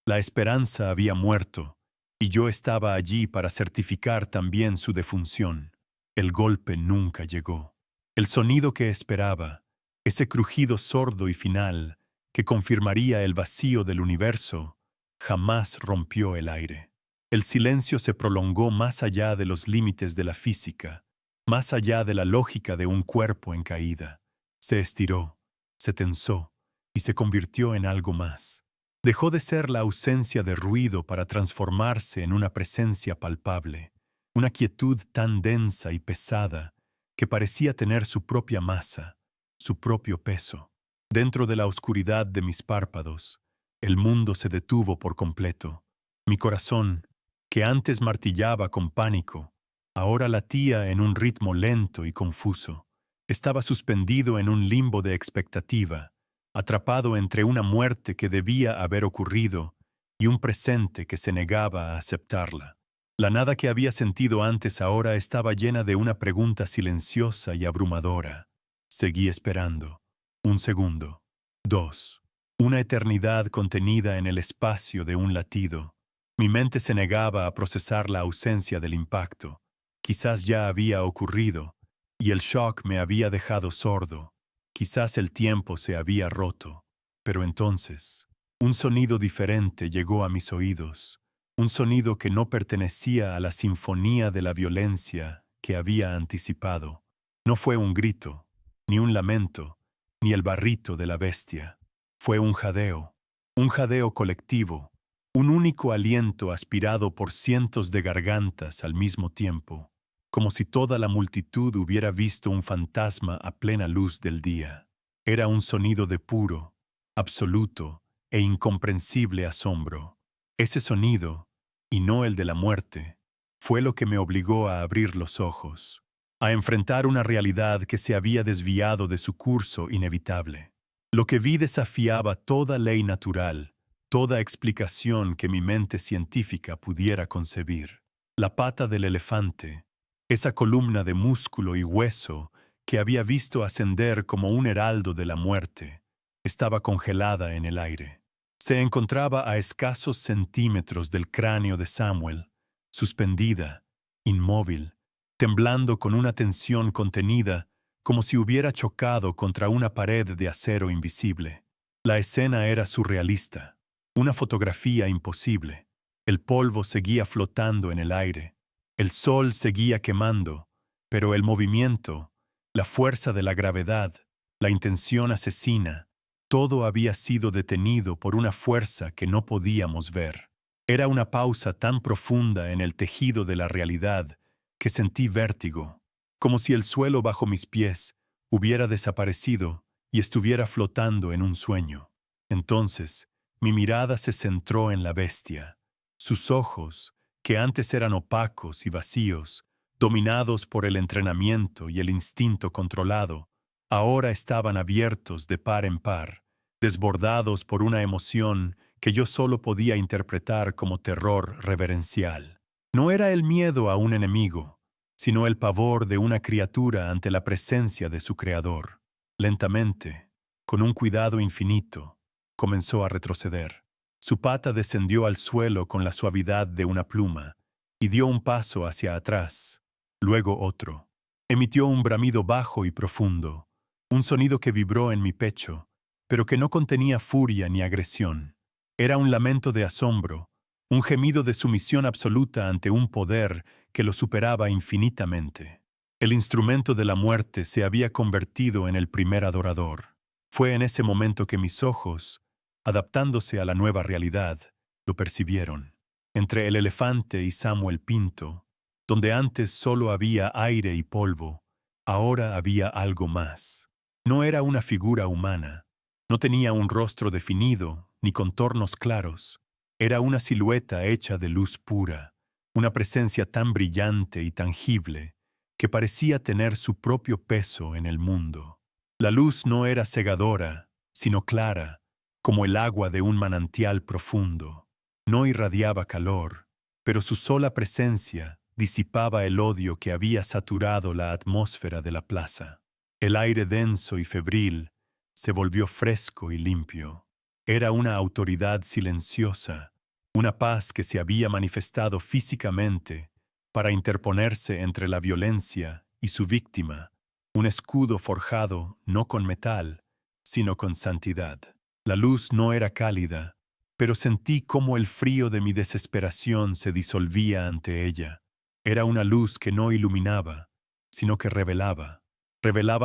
La esperanza había muerto, y yo estaba allí para certificar también su defunción. El golpe nunca llegó. El sonido que esperaba, ese crujido sordo y final que confirmaría el vacío del universo, jamás rompió el aire. El silencio se prolongó más allá de los límites de la física, más allá de la lógica de un cuerpo en caída. Se estiró, se tensó y se convirtió en algo más. Dejó de ser la ausencia de ruido para transformarse en una presencia palpable, una quietud tan densa y pesada que parecía tener su propia masa, su propio peso. Dentro de la oscuridad de mis párpados, el mundo se detuvo por completo. Mi corazón, que antes martillaba con pánico, ahora latía en un ritmo lento y confuso. Estaba suspendido en un limbo de expectativa, atrapado entre una muerte que debía haber ocurrido y un presente que se negaba a aceptarla. La nada que había sentido antes ahora estaba llena de una pregunta silenciosa y abrumadora. Seguí esperando. Un segundo. Dos. Una eternidad contenida en el espacio de un latido. Mi mente se negaba a procesar la ausencia del impacto. Quizás ya había ocurrido, y el shock me había dejado sordo. Quizás el tiempo se había roto. Pero entonces, un sonido diferente llegó a mis oídos. Un sonido que no pertenecía a la sinfonía de la violencia que había anticipado. No fue un grito, ni un lamento, ni el barrito de la bestia. Fue un jadeo colectivo, Un único aliento aspirado por cientos de gargantas al mismo tiempo, como si toda la multitud hubiera visto un fantasma a plena luz del día. Era un sonido de puro, absoluto e incomprensible asombro. Ese sonido, y no el de la muerte, fue lo que me obligó a abrir los ojos, a enfrentar una realidad que se había desviado de su curso inevitable. Lo que vi desafiaba toda ley natural, toda explicación que mi mente científica pudiera concebir. La pata del elefante, esa columna de músculo y hueso que había visto ascender como un heraldo de la muerte, estaba congelada en el aire. Se encontraba a escasos centímetros del cráneo de Samuel, suspendida, inmóvil, temblando con una tensión contenida, como si hubiera chocado contra una pared de acero invisible. La escena era surrealista, una fotografía imposible. El polvo seguía flotando en el aire, el sol seguía quemando, pero el movimiento, la fuerza de la gravedad, la intención asesina, todo había sido detenido por una fuerza que no podíamos ver. Era una pausa tan profunda en el tejido de la realidad que sentí vértigo, como si el suelo bajo mis pies hubiera desaparecido y estuviera flotando en un sueño. Entonces, mi mirada se centró en la bestia. Sus ojos, que antes eran opacos y vacíos, dominados por el entrenamiento y el instinto controlado, ahora estaban abiertos de par en par, desbordados por una emoción que yo solo podía interpretar como terror reverencial. No era el miedo a un enemigo, sino el pavor de una criatura ante la presencia de su creador. Lentamente, con un cuidado infinito, comenzó a retroceder. Su pata descendió al suelo con la suavidad de una pluma y dio un paso hacia atrás, luego otro. Emitió un bramido bajo y profundo, un sonido que vibró en mi pecho, pero que no contenía furia ni agresión. Era un lamento de asombro, un gemido de sumisión absoluta ante un poder que lo superaba infinitamente. El instrumento de la muerte se había convertido en el primer adorador. Fue en ese momento que mis ojos, adaptándose a la nueva realidad, lo percibieron. Entre el elefante y Samuel Pinto, donde antes solo había aire y polvo, ahora había algo más. No era una figura humana, no tenía un rostro definido ni contornos claros. Era una silueta hecha de luz pura, una presencia tan brillante y tangible que parecía tener su propio peso en el mundo. La luz no era cegadora, sino clara, como el agua de un manantial profundo. No irradiaba calor, pero su sola presencia disipaba el odio que había saturado la atmósfera de la plaza. El aire denso y febril se volvió fresco y limpio. Era una autoridad silenciosa, una paz que se había manifestado físicamente para interponerse entre la violencia y su víctima, un escudo forjado no con metal, sino con santidad. La luz no era cálida, pero sentí cómo el frío de mi desesperación se disolvía ante ella. Era una luz que no iluminaba, sino que revelaba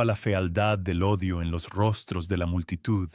la fealdad del odio en los rostros de la multitud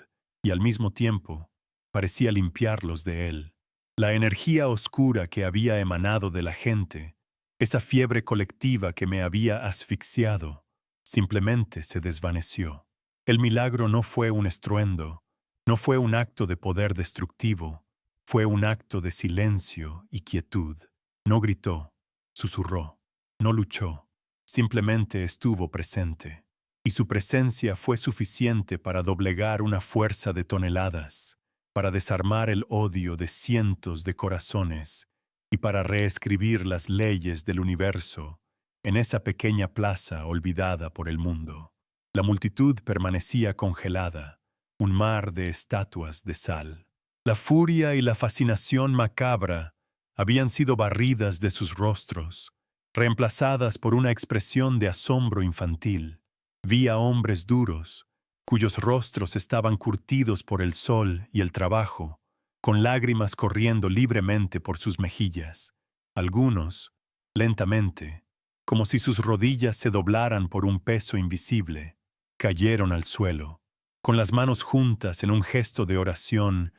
y al mismo tiempo parecía limpiarlos de él. La energía oscura que había emanado de la gente, esa fiebre colectiva que me había asfixiado, simplemente se desvaneció. El milagro no fue un estruendo, no fue un acto de poder destructivo, fue un acto de silencio y quietud. No gritó, susurró, no luchó, simplemente estuvo presente. Y su presencia fue suficiente para doblegar una fuerza de toneladas, para desarmar el odio de cientos de corazones y para reescribir las leyes del universo en esa pequeña plaza olvidada por el mundo. La multitud permanecía congelada, un mar de estatuas de sal. La furia y la fascinación macabra habían sido barridas de sus rostros, reemplazadas por una expresión de asombro infantil. Vi a hombres duros, cuyos rostros estaban curtidos por el sol y el trabajo, con lágrimas corriendo libremente por sus mejillas. Algunos, lentamente, como si sus rodillas se doblaran por un peso invisible, cayeron al suelo, con las manos juntas en un gesto de oración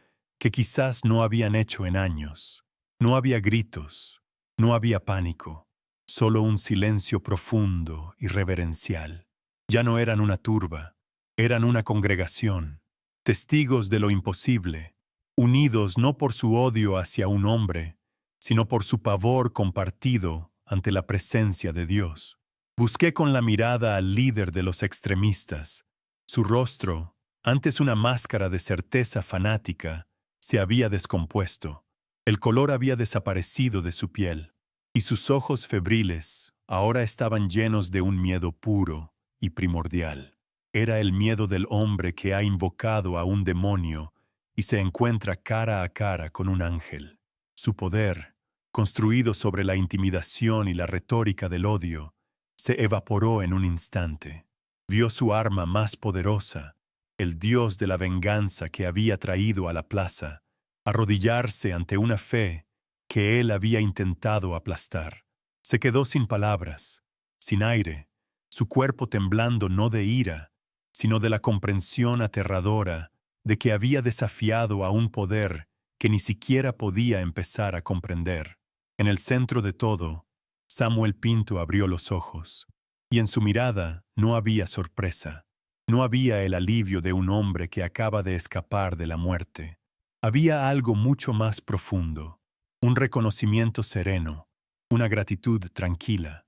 que quizás no habían hecho en años. No había gritos, no había pánico, solo un silencio profundo y reverencial. Ya no eran una turba, eran una congregación, testigos de lo imposible, unidos no por su odio hacia un hombre, sino por su pavor compartido ante la presencia de Dios. Busqué con la mirada al líder de los extremistas. Su rostro, antes una máscara de certeza fanática, se había descompuesto. El color había desaparecido de su piel, y sus ojos febriles ahora estaban llenos de un miedo puro y primordial. Era el miedo del hombre que ha invocado a un demonio y se encuentra cara a cara con un ángel. Su poder, construido sobre la intimidación y la retórica del odio, se evaporó en un instante. Vio su arma más poderosa, el dios de la venganza que había traído a la plaza, arrodillarse ante una fe que él había intentado aplastar. Se quedó sin palabras, sin aire, su cuerpo temblando no de ira, sino de la comprensión aterradora de que había desafiado a un poder que ni siquiera podía empezar a comprender. En el centro de todo, Samuel Pinto abrió los ojos, y en su mirada no había sorpresa, no había el alivio de un hombre que acaba de escapar de la muerte. Había algo mucho más profundo, un reconocimiento sereno, una gratitud tranquila.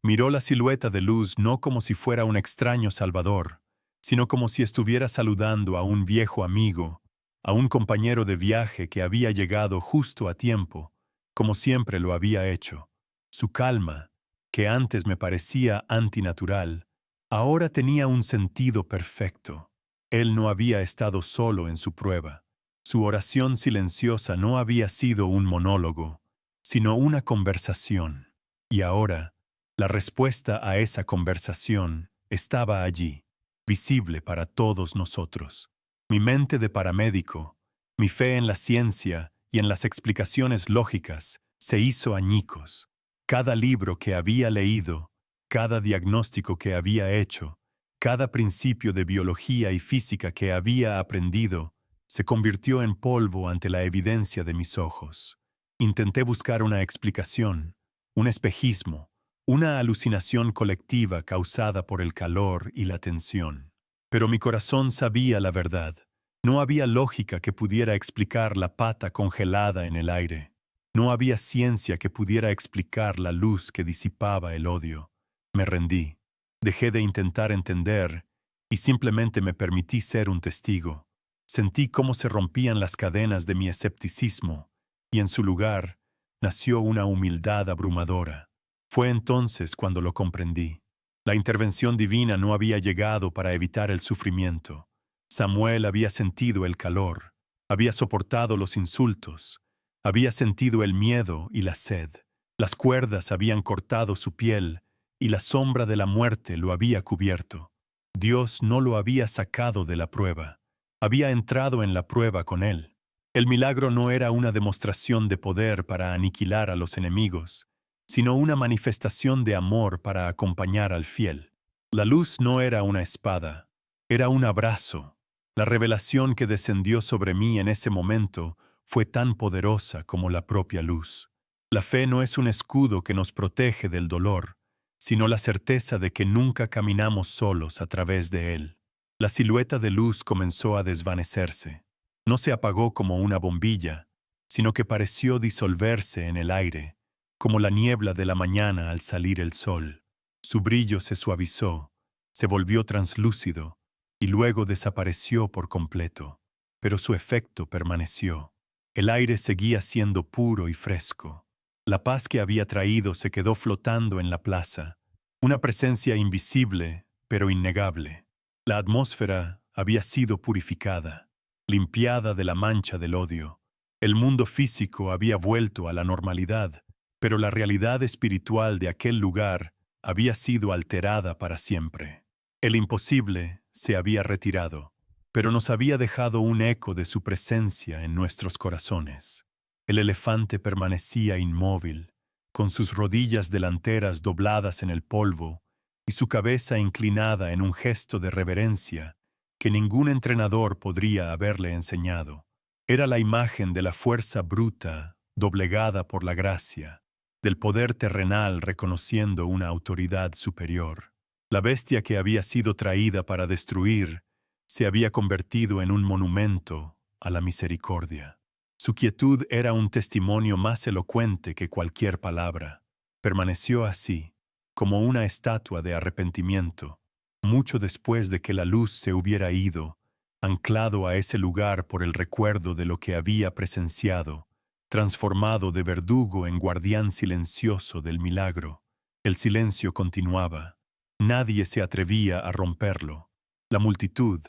Miró la silueta de luz no como si fuera un extraño salvador, sino como si estuviera saludando a un viejo amigo, a un compañero de viaje que había llegado justo a tiempo, como siempre lo había hecho. Su calma, que antes me parecía antinatural, ahora tenía un sentido perfecto. Él no había estado solo en su prueba. Su oración silenciosa no había sido un monólogo, sino una conversación. Y ahora, la respuesta a esa conversación estaba allí, visible para todos nosotros. Mi mente de paramédico, mi fe en la ciencia y en las explicaciones lógicas se hizo añicos. Cada libro que había leído, cada diagnóstico que había hecho, cada principio de biología y física que había aprendido, se convirtió en polvo ante la evidencia de mis ojos. Intenté buscar una explicación, un espejismo, una alucinación colectiva causada por el calor y la tensión. Pero mi corazón sabía la verdad. No había lógica que pudiera explicar la pata congelada en el aire. No había ciencia que pudiera explicar la luz que disipaba el odio. Me rendí. Dejé de intentar entender y simplemente me permití ser un testigo. Sentí cómo se rompían las cadenas de mi escepticismo y en su lugar nació una humildad abrumadora. Fue entonces cuando lo comprendí. La intervención divina no había llegado para evitar el sufrimiento. Samuel había sentido el calor, había soportado los insultos, había sentido el miedo y la sed. Las cuerdas habían cortado su piel y la sombra de la muerte lo había cubierto. Dios no lo había sacado de la prueba. Había entrado en la prueba con él. El milagro no era una demostración de poder para aniquilar a los enemigos, sino una manifestación de amor para acompañar al fiel. La luz no era una espada, era un abrazo. La revelación que descendió sobre mí en ese momento fue tan poderosa como la propia luz. La fe no es un escudo que nos protege del dolor, sino la certeza de que nunca caminamos solos a través de él. La silueta de luz comenzó a desvanecerse. No se apagó como una bombilla, sino que pareció disolverse en el aire, como la niebla de la mañana al salir el sol. Su brillo se suavizó, se volvió translúcido, y luego desapareció por completo. Pero su efecto permaneció. El aire seguía siendo puro y fresco. La paz que había traído se quedó flotando en la plaza, una presencia invisible, pero innegable. La atmósfera había sido purificada, limpiada de la mancha del odio. El mundo físico había vuelto a la normalidad, pero la realidad espiritual de aquel lugar había sido alterada para siempre. El imposible se había retirado, pero nos había dejado un eco de su presencia en nuestros corazones. El elefante permanecía inmóvil, con sus rodillas delanteras dobladas en el polvo y su cabeza inclinada en un gesto de reverencia que ningún entrenador podría haberle enseñado. Era la imagen de la fuerza bruta doblegada por la gracia, del poder terrenal reconociendo una autoridad superior. La bestia que había sido traída para destruir se había convertido en un monumento a la misericordia. Su quietud era un testimonio más elocuente que cualquier palabra. Permaneció así, como una estatua de arrepentimiento, mucho después de que la luz se hubiera ido, anclado a ese lugar por el recuerdo de lo que había presenciado, transformado de verdugo en guardián silencioso del milagro. El silencio continuaba. Nadie se atrevía a romperlo. La multitud,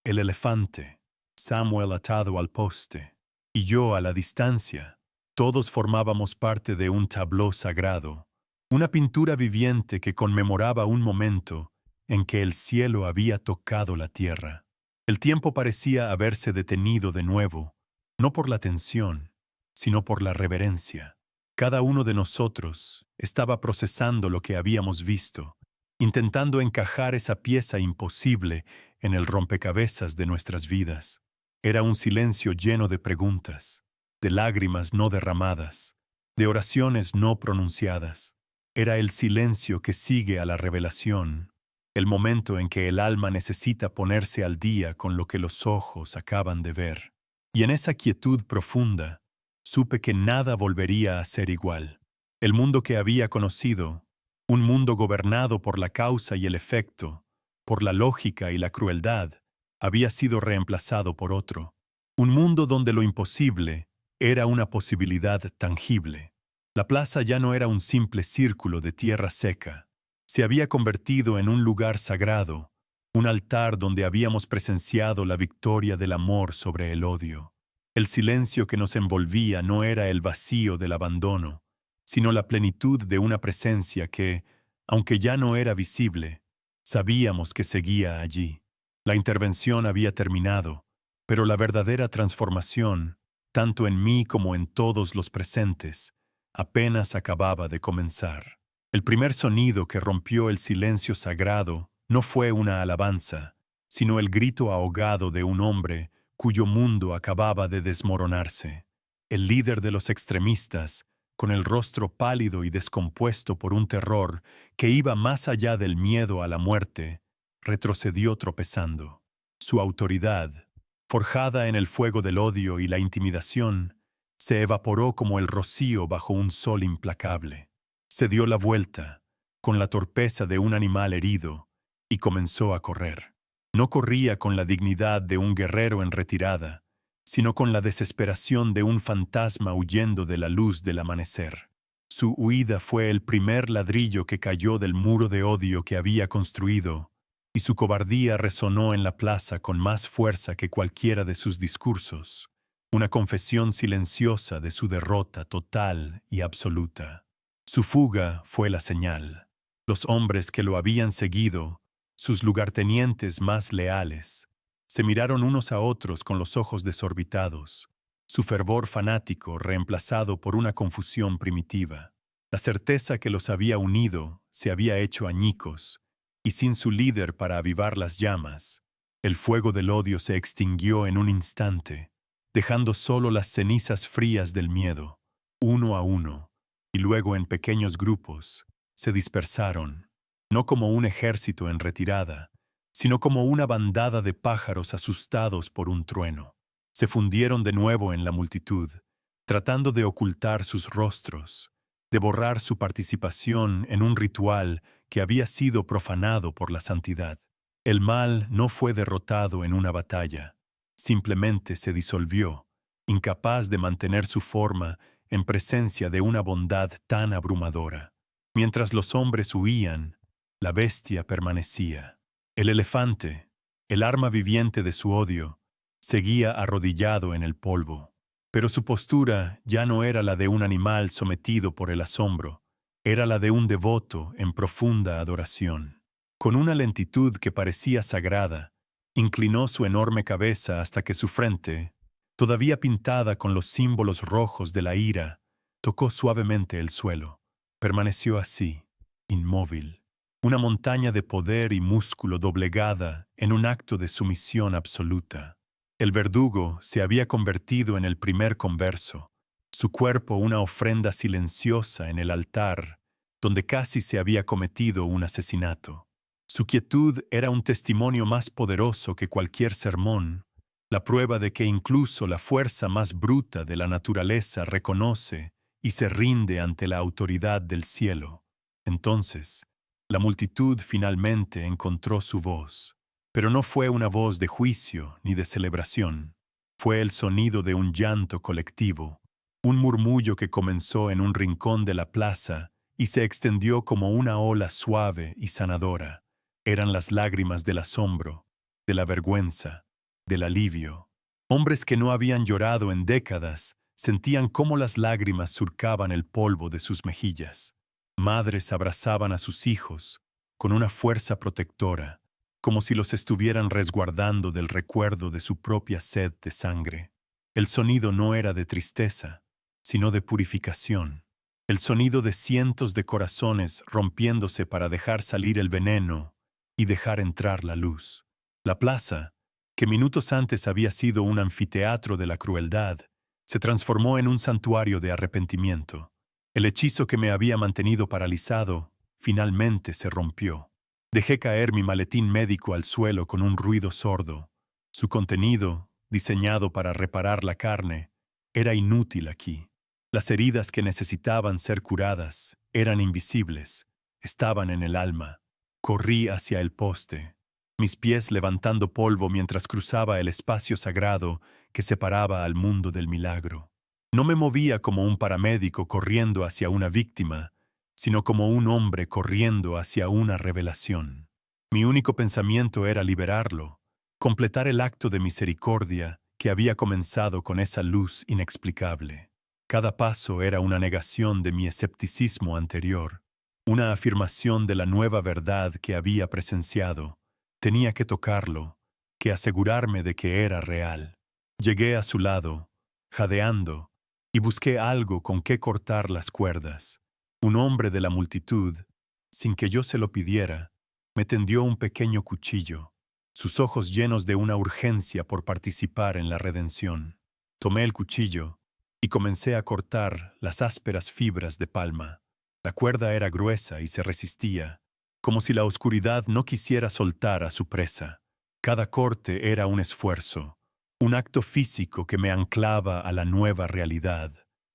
el elefante, Samuel atado al poste, y yo a la distancia, todos formábamos parte de un tabló sagrado, una pintura viviente que conmemoraba un momento en que el cielo había tocado la tierra. El tiempo parecía haberse detenido de nuevo, no por la tensión, sino por la reverencia. Cada uno de nosotros estaba procesando lo que habíamos visto, intentando encajar esa pieza imposible en el rompecabezas de nuestras vidas. Era un silencio lleno de preguntas, de lágrimas no derramadas, de oraciones no pronunciadas. Era el silencio que sigue a la revelación, el momento en que el alma necesita ponerse al día con lo que los ojos acaban de ver. Y en esa quietud profunda, supe que nada volvería a ser igual. El mundo que había conocido, un mundo gobernado por la causa y el efecto, por la lógica y la crueldad, había sido reemplazado por otro. Un mundo donde lo imposible era una posibilidad tangible. La plaza ya no era un simple círculo de tierra seca. Se había convertido en un lugar sagrado, un altar donde habíamos presenciado la victoria del amor sobre el odio. El silencio que nos envolvía no era el vacío del abandono, sino la plenitud de una presencia que, aunque ya no era visible, sabíamos que seguía allí. La intervención había terminado, pero la verdadera transformación, tanto en mí como en todos los presentes, apenas acababa de comenzar. El primer sonido que rompió el silencio sagrado no fue una alabanza, sino el grito ahogado de un hombre cuyo mundo acababa de desmoronarse. El líder de los extremistas, con el rostro pálido y descompuesto por un terror que iba más allá del miedo a la muerte, retrocedió tropezando. Su autoridad, forjada en el fuego del odio y la intimidación, se evaporó como el rocío bajo un sol implacable. Se dio la vuelta, con la torpeza de un animal herido, y comenzó a correr. No corría con la dignidad de un guerrero en retirada, sino con la desesperación de un fantasma huyendo de la luz del amanecer. Su huida fue el primer ladrillo que cayó del muro de odio que había construido, y su cobardía resonó en la plaza con más fuerza que cualquiera de sus discursos, una confesión silenciosa de su derrota total y absoluta. Su fuga fue la señal. Los hombres que lo habían seguido, sus lugartenientes más leales, se miraron unos a otros con los ojos desorbitados, su fervor fanático reemplazado por una confusión primitiva. La certeza que los había unido se había hecho añicos, y sin su líder para avivar las llamas, el fuego del odio se extinguió en un instante, dejando solo las cenizas frías del miedo, uno a uno, y luego en pequeños grupos, se dispersaron, no como un ejército en retirada, sino como una bandada de pájaros asustados por un trueno. Se fundieron de nuevo en la multitud, tratando de ocultar sus rostros, de borrar su participación en un ritual que había sido profanado por la santidad. El mal no fue derrotado en una batalla, simplemente se disolvió, incapaz de mantener su forma en presencia de una bondad tan abrumadora. Mientras los hombres huían, la bestia permanecía. El elefante, el arma viviente de su odio, seguía arrodillado en el polvo. Pero su postura ya no era la de un animal sometido por el asombro, era la de un devoto en profunda adoración. Con una lentitud que parecía sagrada, inclinó su enorme cabeza hasta que su frente, todavía pintada con los símbolos rojos de la ira, tocó suavemente el suelo. Permaneció así, inmóvil, una montaña de poder y músculo doblegada en un acto de sumisión absoluta. El verdugo se había convertido en el primer converso, su cuerpo una ofrenda silenciosa en el altar, donde casi se había cometido un asesinato. Su quietud era un testimonio más poderoso que cualquier sermón, la prueba de que incluso la fuerza más bruta de la naturaleza reconoce y se rinde ante la autoridad del cielo. Entonces, la multitud finalmente encontró su voz. Pero no fue una voz de juicio ni de celebración. Fue el sonido de un llanto colectivo, un murmullo que comenzó en un rincón de la plaza y se extendió como una ola suave y sanadora. Eran las lágrimas del asombro, de la vergüenza, del alivio. Hombres que no habían llorado en décadas sentían cómo las lágrimas surcaban el polvo de sus mejillas. Madres abrazaban a sus hijos con una fuerza protectora, como si los estuvieran resguardando del recuerdo de su propia sed de sangre. El sonido no era de tristeza, sino de purificación. El sonido de cientos de corazones rompiéndose para dejar salir el veneno y dejar entrar la luz. La plaza, que minutos antes había sido un anfiteatro de la crueldad, se transformó en un santuario de arrepentimiento. El hechizo que me había mantenido paralizado finalmente se rompió. Dejé caer mi maletín médico al suelo con un ruido sordo. Su contenido, diseñado para reparar la carne, era inútil aquí. Las heridas que necesitaban ser curadas eran invisibles, estaban en el alma. Corrí hacia el poste, mis pies levantando polvo mientras cruzaba el espacio sagrado que separaba al mundo del milagro. No me movía como un paramédico corriendo hacia una víctima, sino como un hombre corriendo hacia una revelación. Mi único pensamiento era liberarlo, completar el acto de misericordia que había comenzado con esa luz inexplicable. Cada paso era una negación de mi escepticismo anterior, una afirmación de la nueva verdad que había presenciado. Tenía que tocarlo, que asegurarme de que era real. Llegué a su lado, jadeando, y busqué algo con que cortar las cuerdas. Un hombre de la multitud, sin que yo se lo pidiera, me tendió un pequeño cuchillo, sus ojos llenos de una urgencia por participar en la redención. Tomé el cuchillo y comencé a cortar las ásperas fibras de palma. La cuerda era gruesa y se resistía, como si la oscuridad no quisiera soltar a su presa. Cada corte era un esfuerzo, un acto físico que me anclaba a la nueva realidad.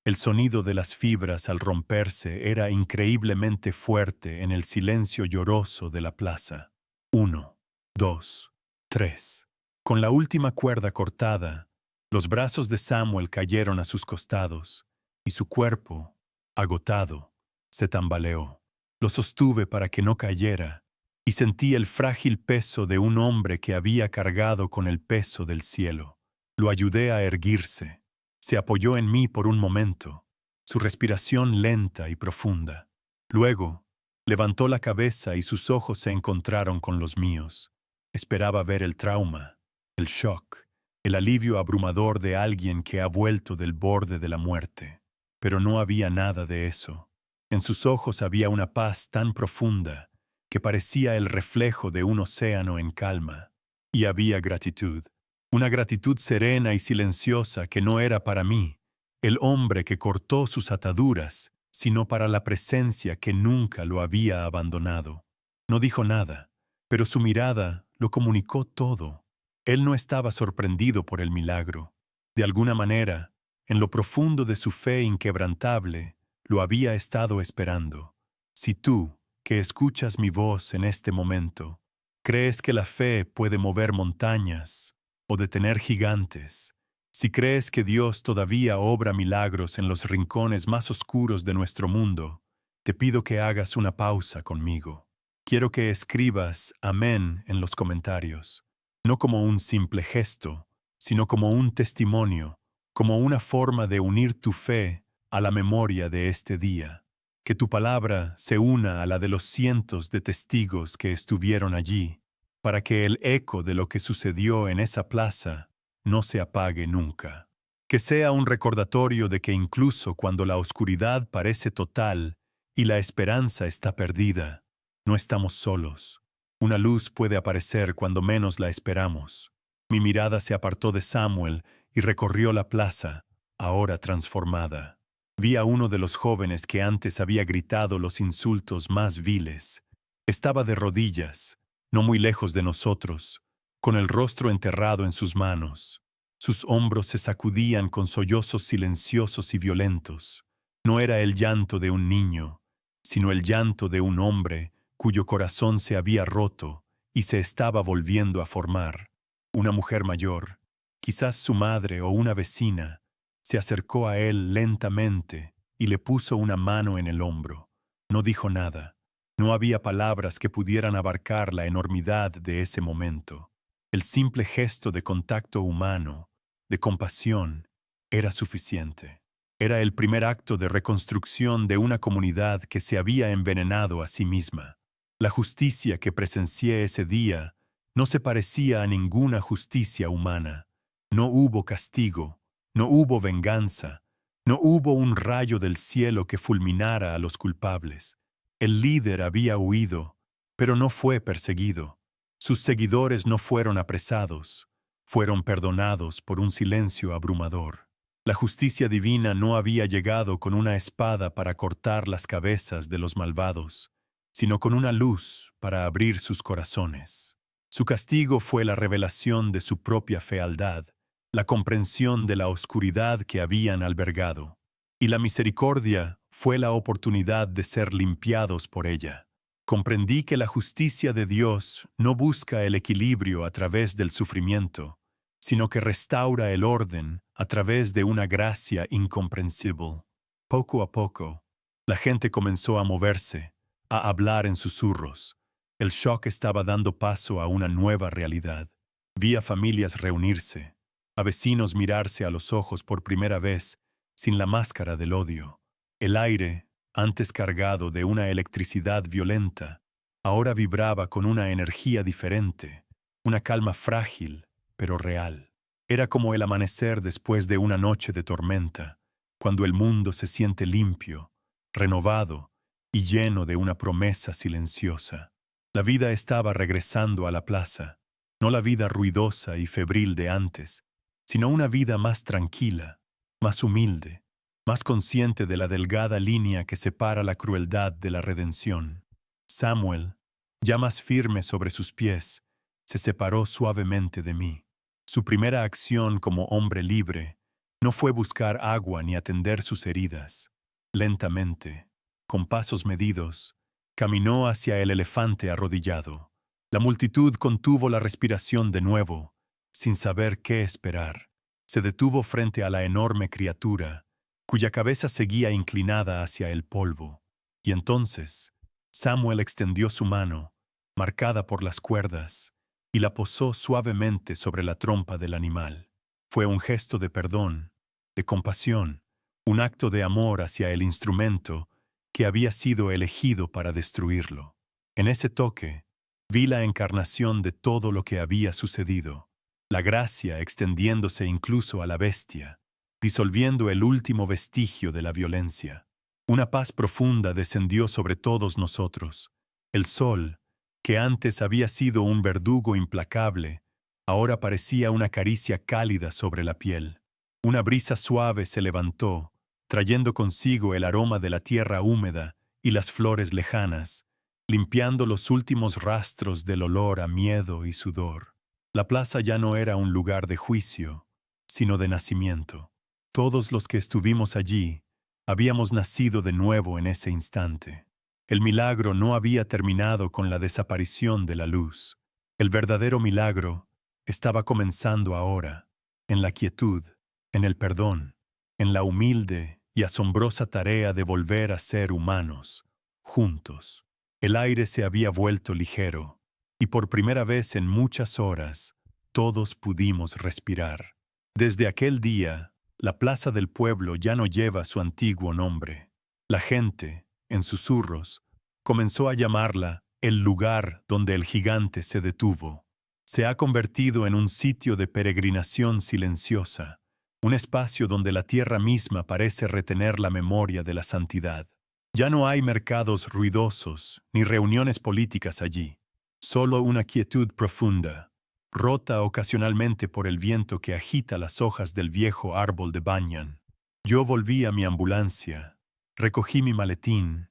El sonido de las fibras al romperse era increíblemente fuerte en el silencio lloroso de la plaza. 1, 2, 3. Con la última cuerda cortada, los brazos de Samuel cayeron a sus costados, y su cuerpo, agotado, se tambaleó. Lo sostuve para que no cayera, y sentí el frágil peso de un hombre que había cargado con el peso del cielo. Lo ayudé a erguirse. Se apoyó en mí por un momento, su respiración lenta y profunda. Luego, levantó la cabeza y sus ojos se encontraron con los míos. Esperaba ver el trauma, el shock, el alivio abrumador de alguien que ha vuelto del borde de la muerte. Pero no había nada de eso. En sus ojos había una paz tan profunda que parecía el reflejo de un océano en calma. Y había gratitud. Una gratitud serena y silenciosa que no era para mí, el hombre que cortó sus ataduras, sino para la presencia que nunca lo había abandonado. No dijo nada, pero su mirada lo comunicó todo. Él no estaba sorprendido por el milagro. De alguna manera, en lo profundo de su fe inquebrantable, lo había estado esperando. Si tú, que escuchas mi voz en este momento, crees que la fe puede mover montañas o detener gigantes, si crees que Dios todavía obra milagros en los rincones más oscuros de nuestro mundo, te pido que hagas una pausa conmigo. Quiero que escribas amén en los comentarios, no como un simple gesto, sino como un testimonio, como una forma de unir tu fe a la memoria de este día. Que tu palabra se una a la de los cientos de testigos que estuvieron allí, para que el eco de lo que sucedió en esa plaza no se apague nunca. Que sea un recordatorio de que incluso cuando la oscuridad parece total y la esperanza está perdida, no estamos solos. Una luz puede aparecer cuando menos la esperamos. Mi mirada se apartó de Samuel y recorrió la plaza, ahora transformada. Vi a uno de los jóvenes que antes había gritado los insultos más viles. Estaba de rodillas, no muy lejos de nosotros, con el rostro enterrado en sus manos. Sus hombros se sacudían con sollozos silenciosos y violentos. No era el llanto de un niño, sino el llanto de un hombre cuyo corazón se había roto y se estaba volviendo a formar. Una mujer mayor, quizás su madre o una vecina, se acercó a él lentamente y le puso una mano en el hombro. No dijo nada. No había palabras que pudieran abarcar la enormidad de ese momento. El simple gesto de contacto humano, de compasión, era suficiente. Era el primer acto de reconstrucción de una comunidad que se había envenenado a sí misma. La justicia que presencié ese día no se parecía a ninguna justicia humana. No hubo castigo, no hubo venganza, no hubo un rayo del cielo que fulminara a los culpables. El líder había huido, pero no fue perseguido. Sus seguidores no fueron apresados, fueron perdonados por un silencio abrumador. La justicia divina no había llegado con una espada para cortar las cabezas de los malvados, sino con una luz para abrir sus corazones. Su castigo fue la revelación de su propia fealdad, la comprensión de la oscuridad que habían albergado, y la misericordia fue la oportunidad de ser limpiados por ella. Comprendí que la justicia de Dios no busca el equilibrio a través del sufrimiento, sino que restaura el orden a través de una gracia incomprensible. Poco a poco, la gente comenzó a moverse, a hablar en susurros. El shock estaba dando paso a una nueva realidad. Vi a familias reunirse, a vecinos mirarse a los ojos por primera vez sin la máscara del odio. El aire, antes cargado de una electricidad violenta, ahora vibraba con una energía diferente, una calma frágil, pero real. Era como el amanecer después de una noche de tormenta, cuando el mundo se siente limpio, renovado y lleno de una promesa silenciosa. La vida estaba regresando a la plaza, no la vida ruidosa y febril de antes, sino una vida más tranquila, más humilde, más consciente de la delgada línea que separa la crueldad de la redención. Samuel, ya más firme sobre sus pies, se separó suavemente de mí. Su primera acción como hombre libre no fue buscar agua ni atender sus heridas. Lentamente, con pasos medidos, caminó hacia el elefante arrodillado. La multitud contuvo la respiración de nuevo, sin saber qué esperar. Se detuvo frente a la enorme criatura, cuya cabeza seguía inclinada hacia el polvo. Y entonces, Samuel extendió su mano, marcada por las cuerdas, y la posó suavemente sobre la trompa del animal. Fue un gesto de perdón, de compasión, un acto de amor hacia el instrumento que había sido elegido para destruirlo. En ese toque, vi la encarnación de todo lo que había sucedido, la gracia extendiéndose incluso a la bestia, disolviendo el último vestigio de la violencia. Una paz profunda descendió sobre todos nosotros. El sol, que antes había sido un verdugo implacable, ahora parecía una caricia cálida sobre la piel. Una brisa suave se levantó, trayendo consigo el aroma de la tierra húmeda y las flores lejanas, limpiando los últimos rastros del olor a miedo y sudor. La plaza ya no era un lugar de juicio, sino de nacimiento. Todos los que estuvimos allí habíamos nacido de nuevo en ese instante. El milagro no había terminado con la desaparición de la luz. El verdadero milagro estaba comenzando ahora, en la quietud, en el perdón, en la humilde y asombrosa tarea de volver a ser humanos, juntos. El aire se había vuelto ligero, y por primera vez en muchas horas, todos pudimos respirar. Desde aquel día, la plaza del pueblo ya no lleva su antiguo nombre. La gente, en susurros, comenzó a llamarla el lugar donde el gigante se detuvo. Se ha convertido en un sitio de peregrinación silenciosa, un espacio donde la tierra misma parece retener la memoria de la santidad. Ya no hay mercados ruidosos ni reuniones políticas allí, solo una quietud profunda, rota ocasionalmente por el viento que agita las hojas del viejo árbol de banyan. Yo volví a mi ambulancia, recogí mi maletín,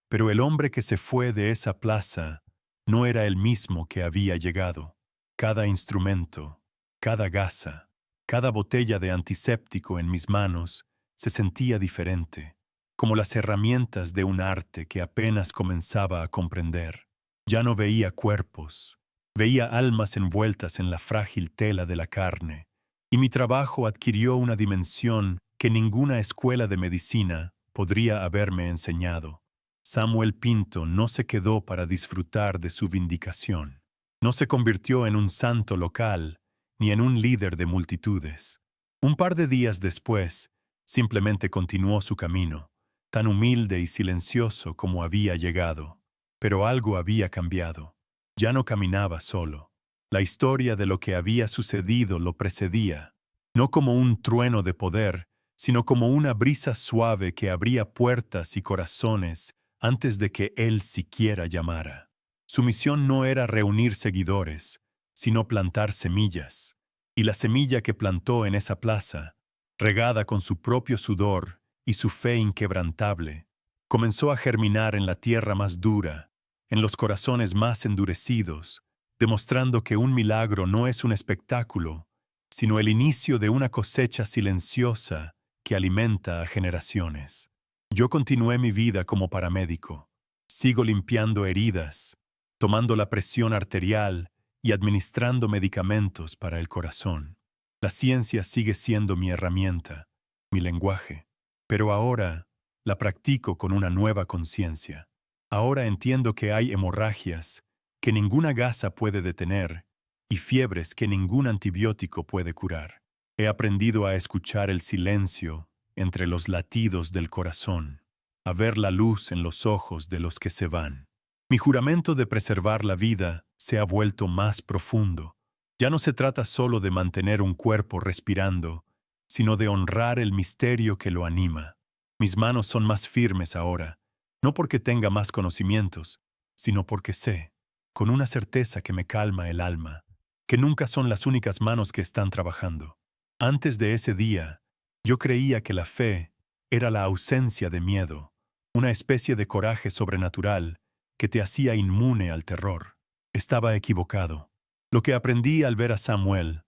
pero el hombre que se fue de esa plaza no era el mismo que había llegado. Cada instrumento, cada gasa, cada botella de antiséptico en mis manos se sentía diferente, como las herramientas de un arte que apenas comenzaba a comprender. Ya no veía cuerpos, veía almas envueltas en la frágil tela de la carne, y mi trabajo adquirió una dimensión que ninguna escuela de medicina podría haberme enseñado. Samuel Pinto no se quedó para disfrutar de su vindicación. No se convirtió en un santo local ni en un líder de multitudes. Un par de días después, simplemente continuó su camino, tan humilde y silencioso como había llegado. Pero algo había cambiado. Ya no caminaba solo. La historia de lo que había sucedido lo precedía, no como un trueno de poder, sino como una brisa suave que abría puertas y corazones antes de que él siquiera llamara. Su misión no era reunir seguidores, sino plantar semillas. Y la semilla que plantó en esa plaza, regada con su propio sudor y su fe inquebrantable, comenzó a germinar en la tierra más dura, en los corazones más endurecidos, demostrando que un milagro no es un espectáculo, sino el inicio de una cosecha silenciosa que alimenta a generaciones. Yo continué mi vida como paramédico. Sigo limpiando heridas, tomando la presión arterial y administrando medicamentos para el corazón. La ciencia sigue siendo mi herramienta, mi lenguaje, pero ahora la practico con una nueva conciencia. Ahora entiendo que hay hemorragias que ninguna gasa puede detener y fiebres que ningún antibiótico puede curar. He aprendido a escuchar el silencio entre los latidos del corazón, a ver la luz en los ojos de los que se van. Mi juramento de preservar la vida se ha vuelto más profundo. Ya no se trata solo de mantener un cuerpo respirando, sino de honrar el misterio que lo anima. Mis manos son más firmes ahora, no porque tenga más conocimientos, sino porque sé, con una certeza que me calma el alma, que nunca son las únicas manos que están trabajando. Antes de ese día, yo creía que la fe era la ausencia de miedo, una especie de coraje sobrenatural que te hacía inmune al terror. Estaba equivocado. Lo que aprendí al ver a Samuel,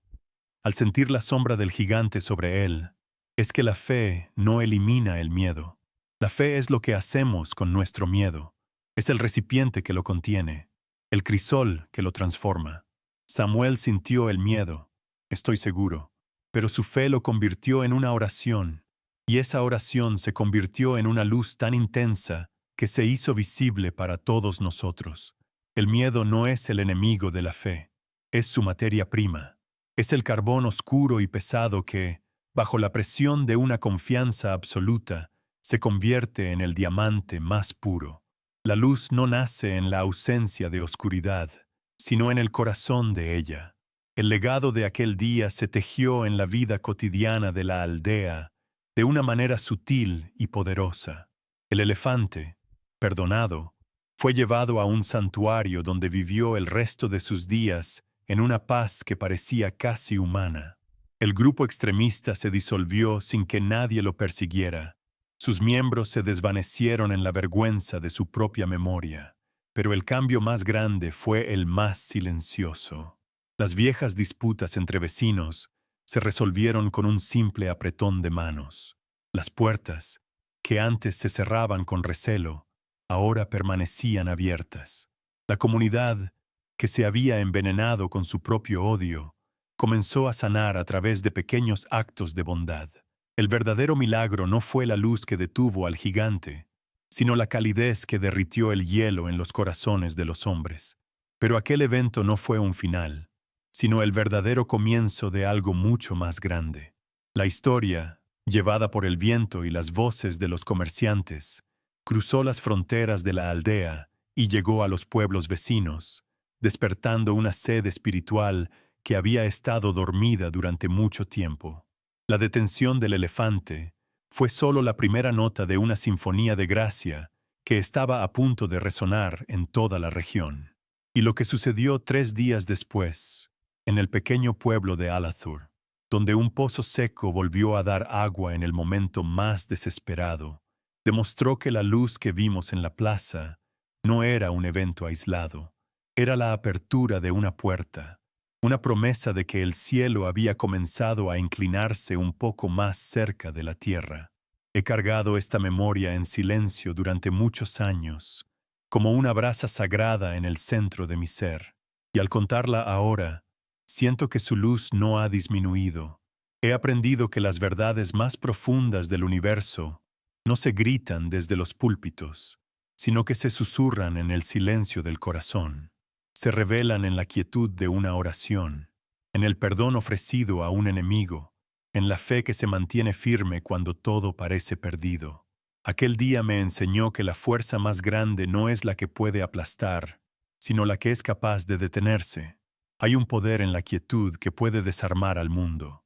al sentir la sombra del gigante sobre él, es que la fe no elimina el miedo. La fe es lo que hacemos con nuestro miedo. Es el recipiente que lo contiene, el crisol que lo transforma. Samuel sintió el miedo, estoy seguro, pero su fe lo convirtió en una oración, y esa oración se convirtió en una luz tan intensa que se hizo visible para todos nosotros. El miedo no es el enemigo de la fe, es su materia prima. Es el carbón oscuro y pesado que, bajo la presión de una confianza absoluta, se convierte en el diamante más puro. La luz no nace en la ausencia de oscuridad, sino en el corazón de ella. El legado de aquel día se tejió en la vida cotidiana de la aldea de una manera sutil y poderosa. El elefante, perdonado, fue llevado a un santuario donde vivió el resto de sus días en una paz que parecía casi humana. El grupo extremista se disolvió sin que nadie lo persiguiera. Sus miembros se desvanecieron en la vergüenza de su propia memoria. Pero el cambio más grande fue el más silencioso. Las viejas disputas entre vecinos se resolvieron con un simple apretón de manos. Las puertas, que antes se cerraban con recelo, ahora permanecían abiertas. La comunidad, que se había envenenado con su propio odio, comenzó a sanar a través de pequeños actos de bondad. El verdadero milagro no fue la luz que detuvo al gigante, sino la calidez que derritió el hielo en los corazones de los hombres. Pero aquel evento no fue un final, sino el verdadero comienzo de algo mucho más grande. La historia, llevada por el viento y las voces de los comerciantes, cruzó las fronteras de la aldea y llegó a los pueblos vecinos, despertando una sed espiritual que había estado dormida durante mucho tiempo. La detención del elefante fue solo la primera nota de una sinfonía de gracia que estaba a punto de resonar en toda la región. Y lo que sucedió 3 días después en el pequeño pueblo de Alathur, donde un pozo seco volvió a dar agua en el momento más desesperado, demostró que la luz que vimos en la plaza no era un evento aislado, era la apertura de una puerta, una promesa de que el cielo había comenzado a inclinarse un poco más cerca de la tierra. He cargado esta memoria en silencio durante muchos años, como una brasa sagrada en el centro de mi ser, y al contarla ahora, siento que su luz no ha disminuido. He aprendido que las verdades más profundas del universo no se gritan desde los púlpitos, sino que se susurran en el silencio del corazón. Se revelan en la quietud de una oración, en el perdón ofrecido a un enemigo, en la fe que se mantiene firme cuando todo parece perdido. Aquel día me enseñó que la fuerza más grande no es la que puede aplastar, sino la que es capaz de detenerse. Hay un poder en la quietud que puede desarmar al mundo.